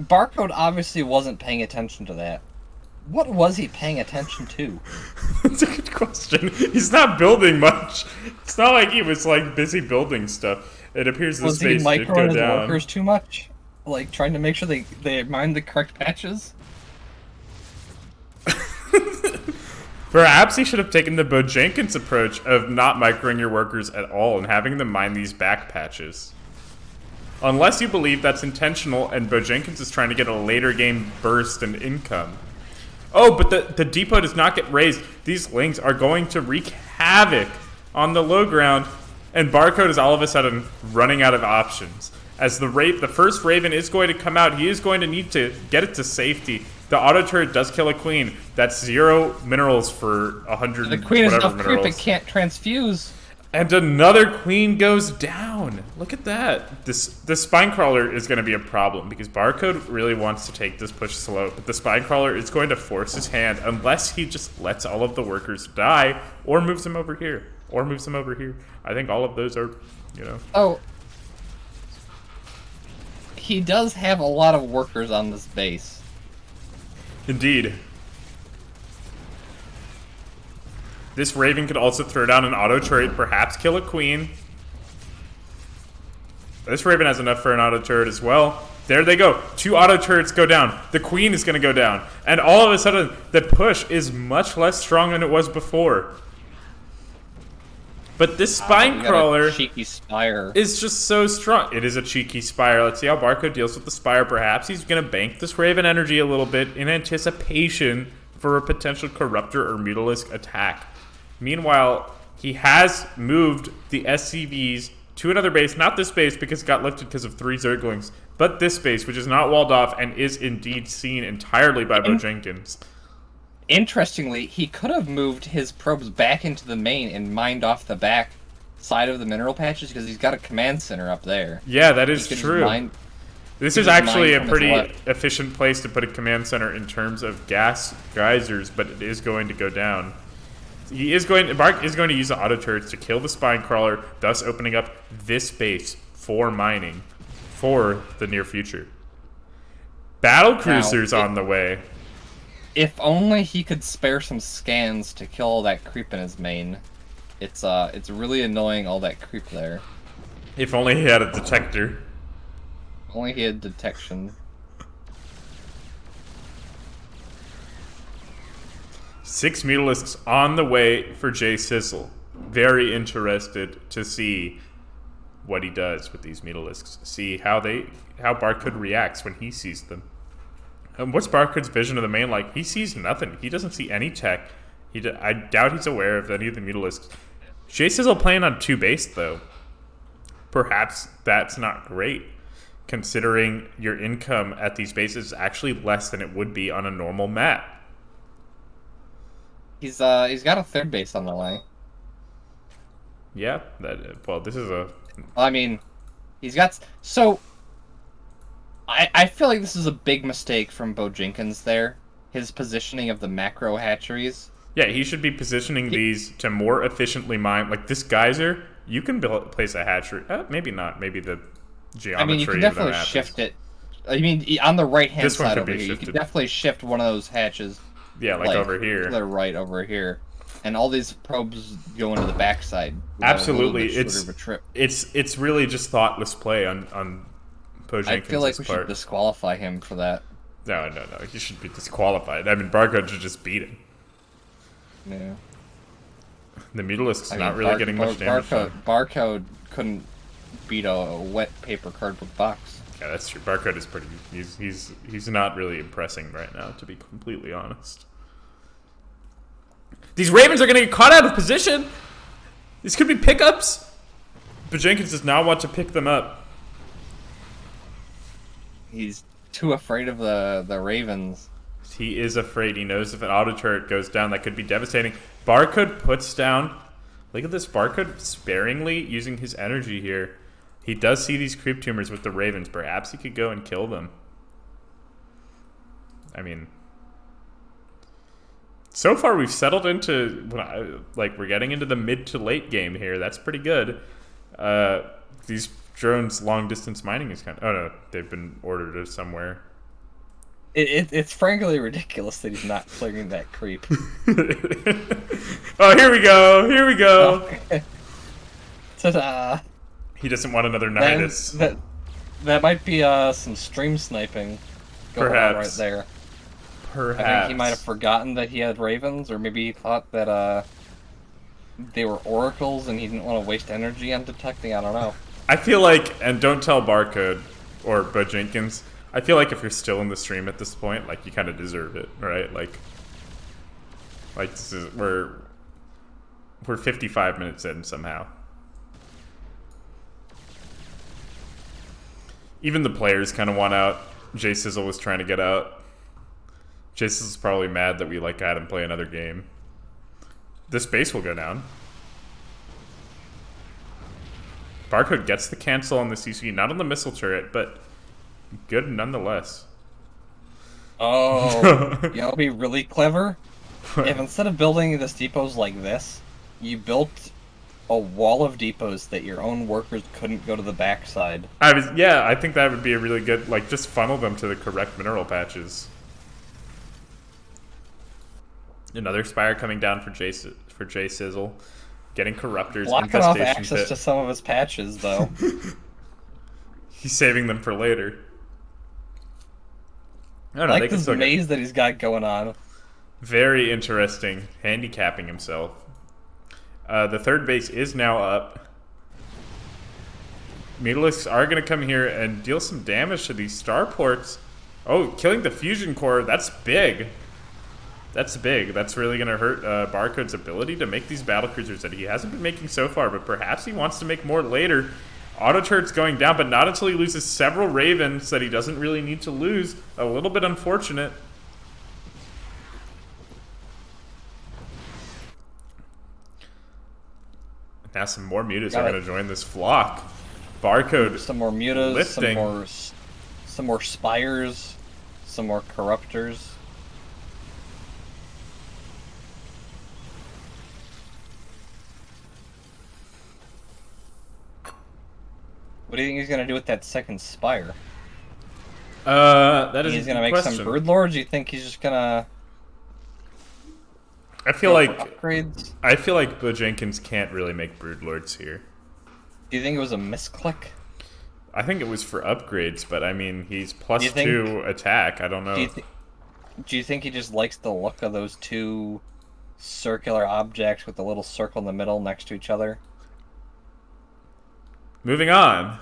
BarCode obviously wasn't paying attention to that. What was he paying attention to? That's a good question. He's not building much. It's not like he was busy building stuff. It appears the space did go down. Was he microing his workers too much? Like trying to make sure they mine the correct patches? Perhaps he should have taken the Bojinkins approach of not microing your workers at all and having them mine these back patches. Unless you believe that's intentional and Bojinkins is trying to get a later game burst and income. Oh, but the depot does not get raised. These lings are going to wreak havoc on the low ground, and BarCode is all of a sudden running out of options. As the first Raven is going to come out, he is going to need to get it to safety. The auto turret does kill a queen. That's 0 minerals for 100 The queen is whatever enough creep, minerals. it can't transfuse. And another queen goes down. Look at that. This spine crawler is going to be a problem because BarCode really wants to take this push slow, but the spine crawler is going to force his hand unless he just lets all of the workers die or moves them over here. I think all of those are, you know. Oh. He does have a lot of workers on this base. Indeed. This Raven could also throw down an auto turret, perhaps kill a queen. This Raven has enough for an auto turret as well. There they go. 2 auto turrets go down. The queen is going to go down. And all of a sudden, the push is much less strong than it was before. But this spine crawler cheeky spire is just so strong. It is a cheeky spire. Let's see how BarCode deals with the spire. Perhaps he's going to bank this Raven energy a little bit in anticipation for a potential Corruptor or Mutalisk attack. Meanwhile, he has moved the SCVs to another base. Not this base because it got lifted because of 3 Zerglings, but this base, which is not walled off and is indeed seen entirely by Bojinkins. Interestingly, he could have moved his probes back into the main and mined off the back side of the mineral patches because he's got a command center up there. Yeah, that is true. This is actually a pretty left. efficient place to put a command center in terms of gas geysers, but it is going to go down. Bark is going to use the auto turrets to kill the spine crawler, thus opening up this base for mining for the near future. Battle cruisers on the way. If only he could spare some scans to kill all that creep in his main. It's really annoying, all that creep there. If only he had a detector. Only he had detection. 6 Mutalisks on the way for Jay Sizzle. Very interested to see what he does with these Mutalisks. See how BarCode reacts when he sees them. And what's BarCode's vision of the main like? He sees nothing. He doesn't see any tech. I doubt he's aware of any of the Mutalisks. Jay Sizzle playing on 2 base though. Perhaps that's not great, considering your income at these bases is actually less than it would be on a normal map. He's got a 3rd base on the way. Yeah, well, this is a... I mean, he's got... So, I feel like this is a big mistake from Bojinkins there. His positioning of the macro hatcheries. Yeah, he should be positioning these to more efficiently mine. Like this geyser, you can place a hatchery. Maybe not. Maybe the geometry. I mean, you can definitely shift it. I mean, on the right-hand side over here, you can definitely shift one of those hatches. Yeah, like over here. To the right over here. And all these probes go into the backside. Absolutely. It's really just thoughtless play on Bojinkins' I feel like we should disqualify him for that. No. He should be disqualified. I mean, BarCode should just beat him. Yeah. The Mutalisk's not really getting much damage. BarCode couldn't beat a wet paper cardboard box. Yeah, that's true. BarCode is pretty... He's not really impressing right now, to be completely honest. These Ravens are going to get caught out of position! These could be pickups! Bojinkins does not want to pick them up. He's too afraid of the Ravens. He is afraid. He knows if an auto turret goes down, that could be devastating. BarCode puts down... Look at this. BarCode sparingly using his energy here. He does see these creep tumors with the Ravens. Perhaps he could go and kill them. I mean... So far, we've settled into... Like, we're getting into the mid to late game here. That's pretty good. These drones' long-distance mining is kind of... Oh, no. They've been ordered to somewhere. It's frankly ridiculous that he's not clearing that creep. Oh, here we go. Here we go. Oh. Ta-da. He doesn't want another Nidus. That might be some stream sniping going on right there. Perhaps. I think he might have forgotten that he had Ravens, or maybe he thought that they were oracles and he didn't want to waste energy on detecting. I don't know. I feel like, and don't tell BarCode or Bojinkins, I feel like if you're still in the stream at this point, like, you kind of deserve it, right? Like this is, we're 55 minutes in somehow. Even the players kind of want out. J Sizzle was trying to get out. J Sizzle's probably mad that we like had him play another game. This base will go down. BarCode gets the cancel on the CC, not on the missile turret, but good nonetheless. Oh, you know, it'd be really clever if instead of building this depots like this, you built a wall of depots that your own workers couldn't go to the backside. I think that would be a really good, like, just funnel them to the correct mineral patches. Another Spire coming down for J Sizzle. Getting Corruptors, blocking off Infestation access Pit. to some of his patches, though. He's saving them for later. I don't know, like this maze that he's got going on. Very interesting. Handicapping himself. The third base is now up. Mutalisks are going to come here and deal some damage to these starports. Oh, killing the fusion core. That's big. That's big. That's really going to hurt BarCode's ability to make these battlecruisers that he hasn't been making so far, but perhaps he wants to make more later. Auto turret's going down, but not until he loses several Ravens that he doesn't really need to lose. A little bit unfortunate. Now some more mutas are going to join this flock. BarCode some more mutas, lifting. some more spires, some more corruptors. What do you think he's gonna do with that second spire? That is he's a gonna good make question. some brood lords. You think he's just gonna? I feel like upgrades. I feel like Bojinkins can't really make brood lords here. Do you think it was a misclick? I think it was for upgrades, but I mean he's +2 attack. I don't know. Do you think he just likes the look of those two circular objects with a little circle in the middle next to each other? Moving on.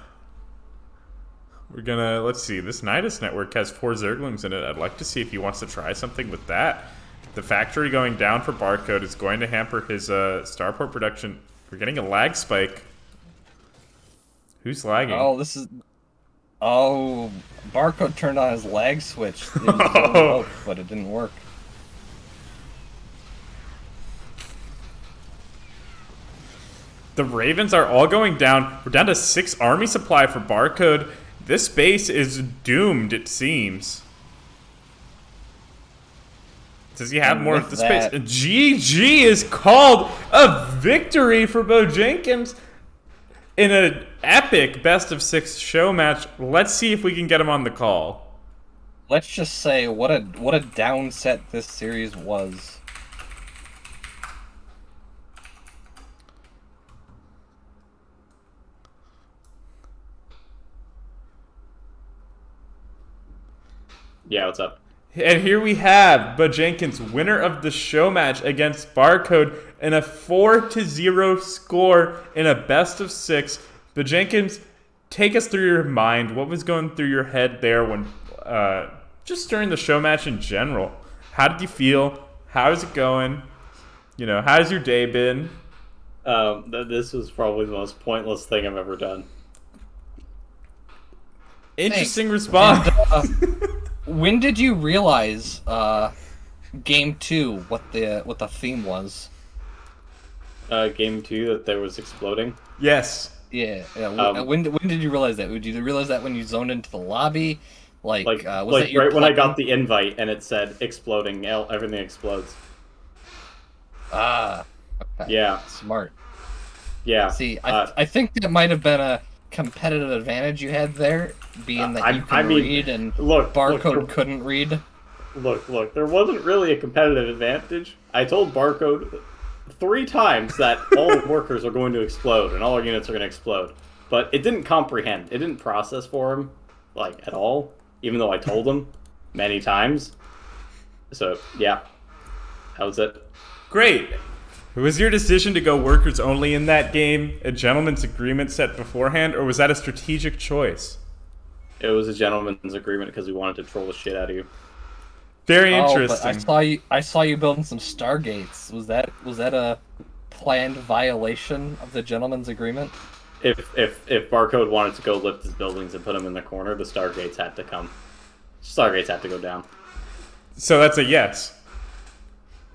We're gonna, let's see, this Nidus network has 4 Zerglings in it. I'd like to see if he wants to try something with that. The factory going down for BarCode is going to hamper his starport production. We're getting a lag spike. Who's lagging? Oh, this is... Oh, BarCode turned on his lag switch. It was but it didn't work. The Ravens are all going down. We're down to 6 army supply for BarCode. This base is doomed, it seems. Does he have more of the space? GG is called a victory for Bojinkins in an epic best-of-6 show match. Let's see if we can get him on the call. Let's just say what a downset this series was. Yeah, what's up? And here we have Bojinkins, winner of the show match against BarCode in a 4-0 score in a best-of-6. Bojinkins, take us through your mind. What was going through your head there when, just during the show match in general? How did you feel? How's it going? You know, how's your day been? This was probably the most pointless thing I've ever done. Interesting response. When did you realize game 2 what the theme was? Game 2 that there was exploding. Yes. Yeah. When did you realize that? Did you realize that when you zoned into the lobby? Was it your right when I got the invite and it said exploding, everything explodes. Ah. Okay. Yeah. Smart. Yeah. See, I think that might have been a competitive advantage you had there, being that you can read and BarCode couldn't read. Look, there wasn't really a competitive advantage. I told BarCode 3 times that all workers are going to explode and all our units are going to explode. But it didn't comprehend. It didn't process for him, like, at all, even though I told him many times. So, yeah. That was it. Great. Was your decision to go workers only in that game a gentleman's agreement set beforehand, or was that a strategic choice? It was a gentleman's agreement because we wanted to troll the shit out of you. Very But interesting. I saw you building some stargates. Was that a planned violation of the gentleman's agreement? If BarCode wanted to go lift his buildings and put them in the corner, the stargates had to come. Stargates had to go down. So that's a yes.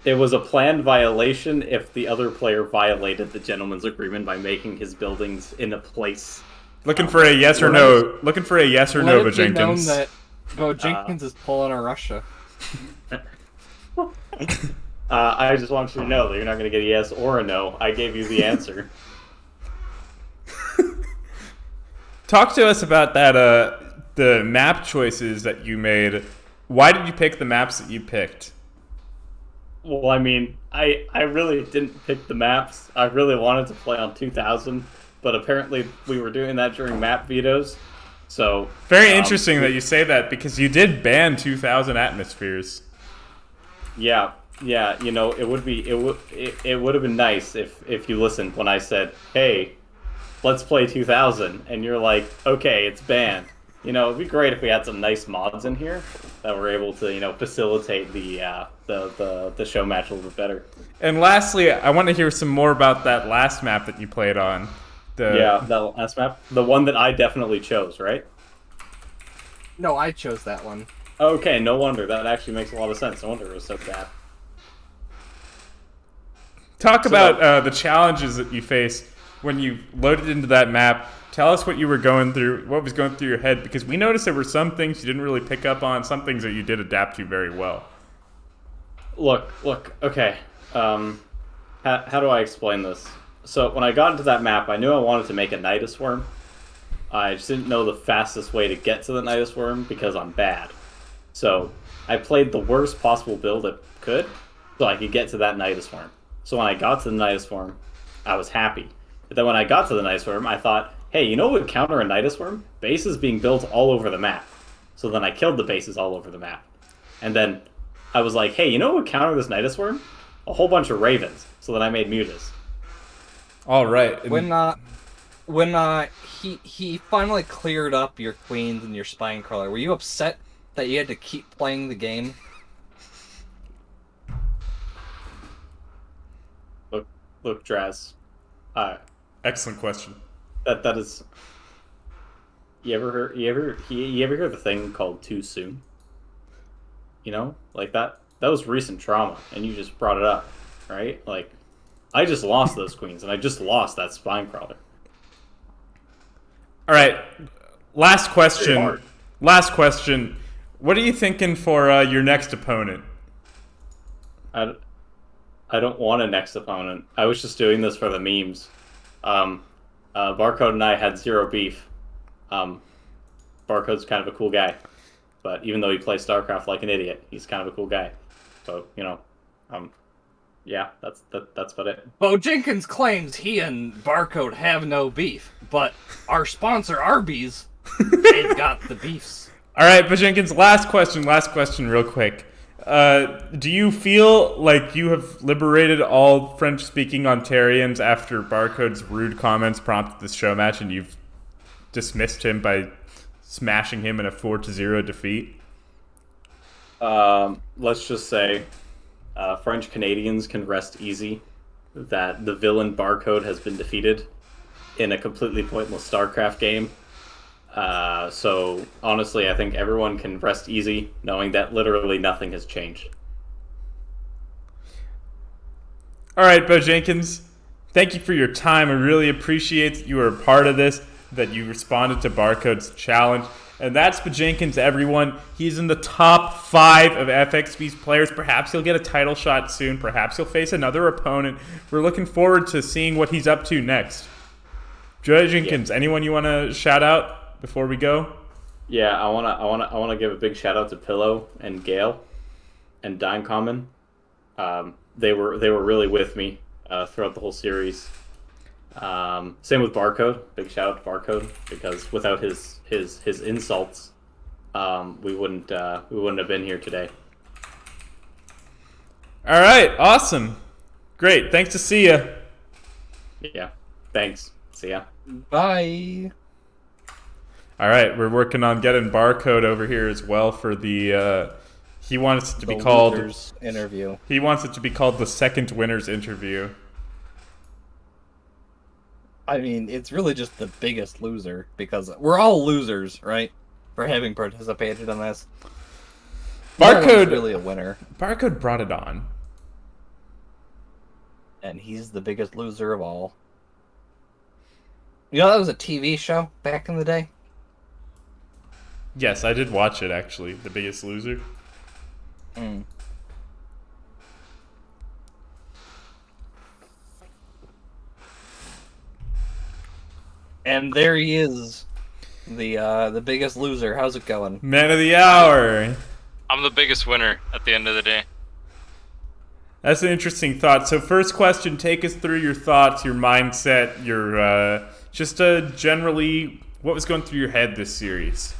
It was a planned violation if the other player violated the gentleman's agreement by making his buildings in a place. Looking for a yes or no. Looking for a yes or no, Let it be known Bojinkins. that Bojinkins is pulling a Russia. I just want you to know that you're not going to get a yes or a no. I gave you the answer. Talk to us about that. The map choices that you made. Why did you pick the maps that you picked? Well, I mean, I really didn't pick the maps. I really wanted to play on 2000, but apparently we were doing that during map vetoes. So Very interesting that you say that, because you did ban 2000 atmospheres. Yeah, you know, it would have been nice if you listened when I said, "Hey, let's play 2000," and you're like, "Okay, it's banned." You know, it'd be great if we had some nice mods in here that were able to, you know, facilitate the show match a little bit better. And lastly, I want to hear some more about that last map that you played on. Yeah, that last map, the one that I definitely chose, right? No, I chose that one. Okay, no wonder. That actually makes a lot of sense. No wonder it was so bad. Talk about the challenges that you faced when you loaded into that map. Tell us what you were going through, what was going through your head, because we noticed there were some things you didn't really pick up on, some things that you did adapt to very well. Look, okay. How do I explain this? So when I got into that map, I knew I wanted to make a Nidus Worm. I just didn't know the fastest way to get to the Nidus Worm because I'm bad. So I played the worst possible build I could so I could get to that Nidus Worm. So when I got to the Nidus Worm, I was happy. But then when I got to the Nidus Worm, I thought, hey, you know what would counter a Nidus Worm? Bases being built all over the map. So then I killed the bases all over the map. And then I was like, hey, you know what would counter this Nidus Worm? A whole bunch of Ravens. So then I made Mutas. All right. When he finally cleared up your queens and your Spinecrawler, were you upset that you had to keep playing the game? Look, Draz. Excellent question. That is. You ever hear the thing called too soon? You know, like that was recent trauma, and you just brought it up, right? Like, I just lost those queens, and I just lost that Spinecrawler. All right, last question. What are you thinking for your next opponent? I don't want a next opponent. I was just doing this for the memes. BarCode and I had zero beef. BarCode's kind of a cool guy, but even though he plays StarCraft like an idiot, he's kind of a cool guy. So, you know, yeah, that's about it. Bojinkins claims he and BarCode have no beef, but our sponsor Arby's, they've got the beefs. All right, Bojinkins, last question real quick. Do you feel like you have liberated all French-speaking Ontarians after BarCode's rude comments prompted this show match, and you've dismissed him by smashing him in a 4-0 defeat? Let's just say French Canadians can rest easy that the villain BarCode has been defeated in a completely pointless StarCraft game. So honestly, I think everyone can rest easy knowing that literally nothing has changed. All right, Bojinkins, thank you for your time. I really appreciate that you were a part of this, that you responded to BarCode's challenge. And that's Bojinkins, everyone. He's in the top 5 of FxB's players. Perhaps he'll get a title shot soon. Perhaps he'll face another opponent. We're looking forward to seeing what he's up to next. Bojinkins, anyone you want to shout out before we go? Yeah, I wanna give a big shout out to Pillow and Gale and Dime Common. They were really with me throughout the whole series. Same with BarCode. Big shout out to BarCode, because without his insults, we wouldn't have been here today. All right, awesome. Great. Thanks to see ya. Yeah. Thanks. See ya. Bye. All right, we're working on getting BarCode over here as well for the. He wants it to be called losers interview. He wants it to be called the second winners interview. I mean, it's really just the biggest loser because we're all losers, right? For having participated in this. No one's BarCode really a winner, BarCode brought it on. and he's the biggest loser of all. You know that was a TV show back in the day. Yes, I did watch it actually. The Biggest Loser. Mm. And there he is, the biggest loser. How's it going? Man of the hour. I'm the biggest winner at the end of the day. That's an interesting thought. So first question, take us through your thoughts, your mindset, your just generally what was going through your head this series.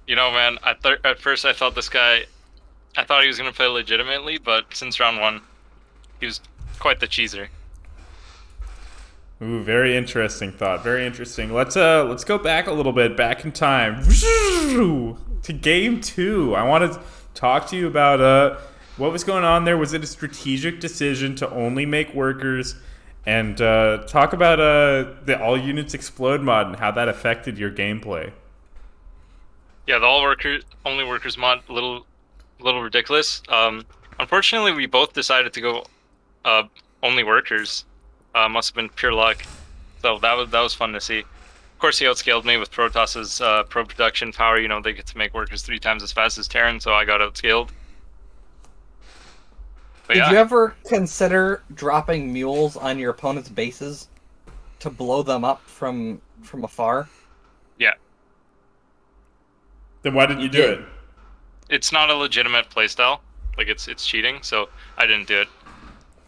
You know, man, at first I thought this guy, I thought he was going to play legitimately, but since round 1, he was quite the cheeser. Ooh, very interesting thought. Very interesting. Let's go back a little bit, back in time to game 2. I want to talk to you about what was going on there. Was it a strategic decision to only make workers? And talk about the all units explode mod and how that affected your gameplay. Yeah, the only workers mod, little ridiculous. Unfortunately, we both decided to go only workers. Must have been pure luck. So that was fun to see. Of course, he outscaled me with Protos's pro production power. You know, they get to make workers 3 times as fast as Terran, so I got outscaled. But Did yeah. you ever consider dropping mules on your opponent's bases to blow them up from afar? Yeah. Then why didn't you do it? It's not a legitimate playstyle. Like, it's cheating, so I didn't do it.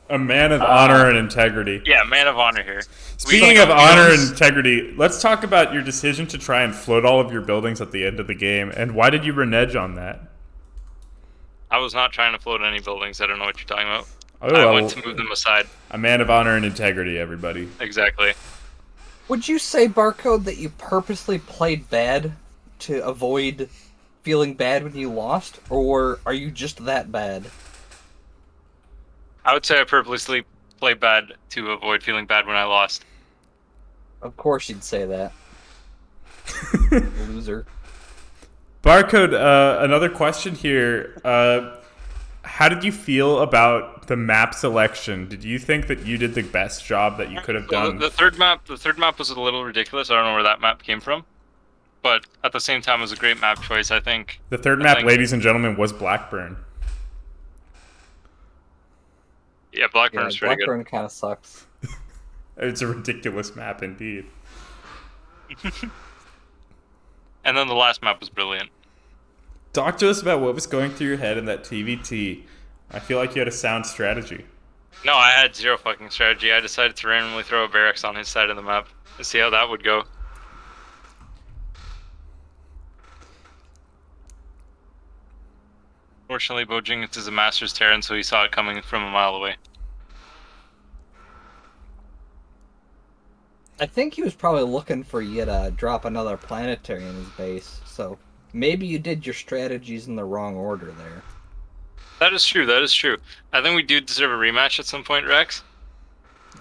A man of honor and integrity. Yeah, man of honor here. Speaking of honor and integrity, let's talk about your decision to try and float all of your buildings at the end of the game, and why did you renege on that? I was not trying to float any buildings. I don't know what you're talking about. Oh, I went to move them aside. A man of honor and integrity, everybody. Exactly. Would you say, BarCode, that you purposely played bad to avoid feeling bad when you lost, or are you just that bad? I would say I purposely played bad to avoid feeling bad when I lost. Of course you'd say that. Loser. BarCode, another question here. How did you feel about the map selection? Did you think that you did the best job that you could have done? The third map was a little ridiculous. I don't know where that map came from, but at the same time, it was a great map choice. I think the third map, ladies and gentlemen, was Blackburn. Yeah, Blackburn's pretty good. Blackburn kind of sucks. It's a ridiculous map indeed. And then the last map was brilliant. Talk to us about what was going through your head in that TVT. I feel like you had a sound strategy. No, I had zero fucking strategy. I decided to randomly throw a barracks on his side of the map and see how that would go. Fortunately, Bojinkins is a Masters Terran, so he saw it coming from a mile away. I think he was probably looking for you to drop another planetary in his base, so maybe you did your strategies in the wrong order there. That is true, that is true. I think we do deserve a rematch at some point, Rex.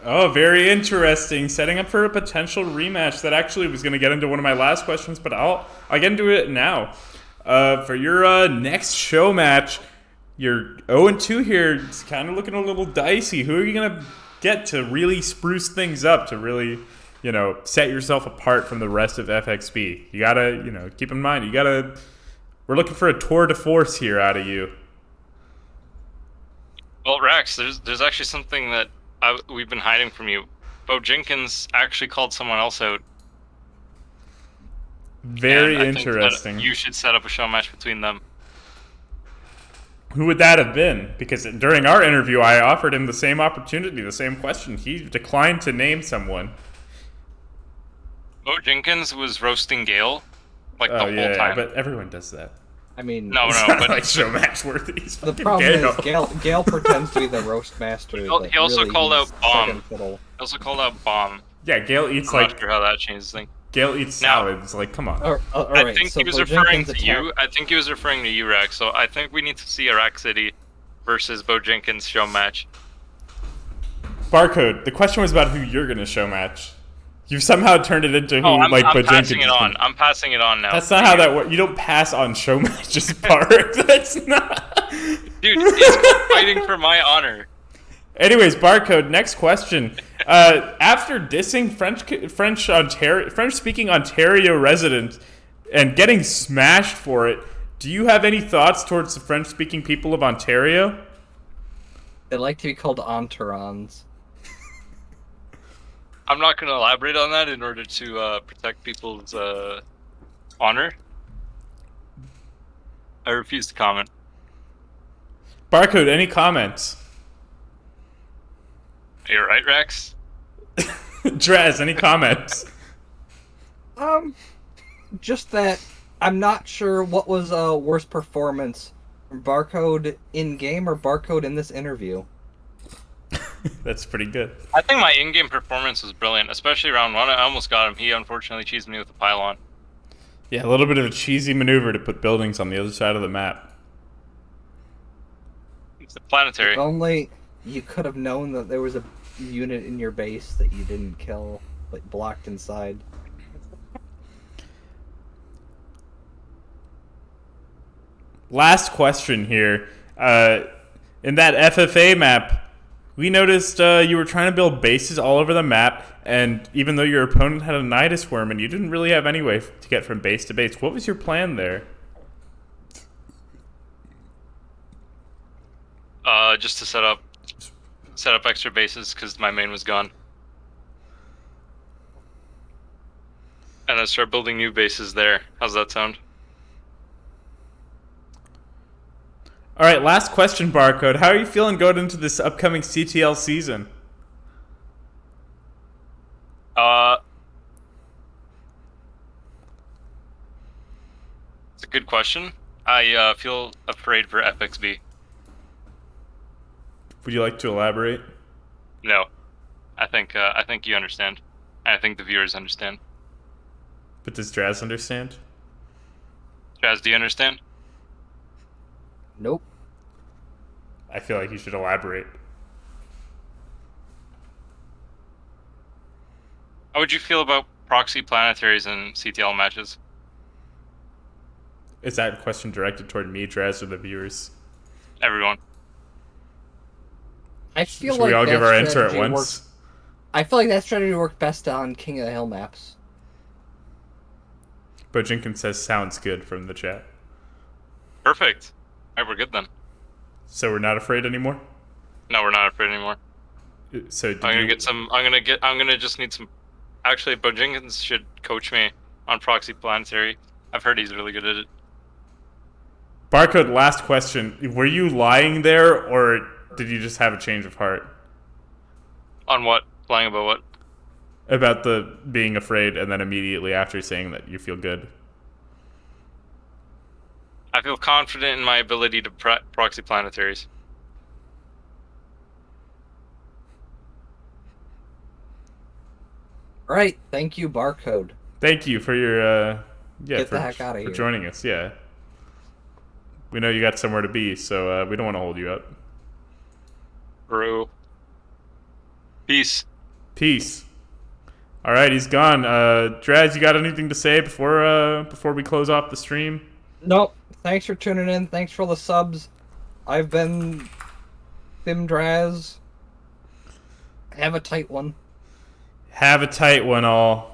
Oh, very interesting. Setting up for a potential rematch. That actually was going to get into one of my last questions, but I'll get into it now. For your next show match, you're 0-2 here. It's kind of looking a little dicey. Who are you going to get to really spruce things up, to really, set yourself apart from the rest of FxB? You got to, keep in mind, we're looking for a tour de force here out of you. Well, Rex, there's actually something that we've been hiding from you. Bojinkins actually called someone else out. Very and I interesting. Think that you should set up a show match between them. Who would that have been? Because during our interview, I offered him the same opportunity, the same question. He declined to name someone. Bojinkins was roasting Gale, the whole time. Yeah, but everyone does that. I mean, No, It's no, not but like show match worthy. He's the fucking problem Gale. is Gale pretends to be the roast master. He but also really called out he's bomb. second fiddle. He also called out bomb. Yeah, Gale eats I'm like not sure how that changes things. Gale eats Now- salads. Like, come on. All I right, think so he was Bojinkins referring to attack- you. I think he was referring to you, Rex. So I think we need to see Iraq City versus Bojinkins show match. BarCode. The question was about who you're gonna show match. You've somehow turned it into who Oh, I'm Bojinkins passing it is on. gonna- I'm passing it on now. That's not how that works. You don't pass on show matches, Bark. That's not. Dude, it's called fighting for my honor. Anyways, BarCode. Next question. After dissing French-speaking Ontario residents and getting smashed for it, do you have any thoughts towards the French-speaking people of Ontario? They like to be called entourons. I'm not going to elaborate on that in order to protect people's honor. I refuse to comment. BarCode. Any comments? You're right, Rex. Draz. Any comments? Just that I'm not sure what was a worse performance, BarCode in game or BarCode in this interview. That's pretty good. I think my in-game performance was brilliant, especially round 1. I almost got him. He unfortunately cheesed me with a pylon. Yeah, a little bit of a cheesy maneuver to put buildings on the other side of the map. It's a planetary. If only you could have known that there was a unit in your base that you didn't kill, like blocked inside. Last question here. In that FFA map, we noticed you were trying to build bases all over the map, and even though your opponent had a Nidus Worm, and you didn't really have any way to get from base to base, what was your plan there? Just to set up extra bases because my main was gone, and then start building new bases there. How's that sound? All right, last question, BarCode. How are you feeling going into this upcoming CTL season? It's a good question. I feel afraid for FxB. Would you like to elaborate? No, I think you understand. I think the viewers understand. But does Draz understand? Jazz, do you understand? Nope. I feel like you should elaborate. How would you feel about proxy planetaries in CTL matches? Is that a question directed toward me, Draz, or the viewers? Everyone. I feel Should like we all that give our answer at strategy once? worked- I feel like that strategy worked best on King of the Hill maps. Bojinkins says sounds good from the chat. Perfect. Alright, we're good then. So we're not afraid anymore? No, we're not afraid anymore. So did I'm gonna you... get some. I'm gonna just need some. Actually, Bojinkins should coach me on proxy planetary. I've heard he's really good at it. BarCode, last question. Were you lying there, or did you just have a change of heart? On what? Lying about what? About the being afraid, and then immediately after saying that you feel good. I feel confident in my ability to proxy planetaries. Right, thank you, BarCode. Thank you for your Get the heck outta for here. joining us. Yeah, we know you got somewhere to be, so we don't want to hold you up. Bro. Peace. Peace. All right, he's gone. Draz, you got anything to say before we close off the stream? Nope. Thanks for tuning in. Thanks for all the subs. I've been Thimdraz. Have a tight one. Have a tight one, all.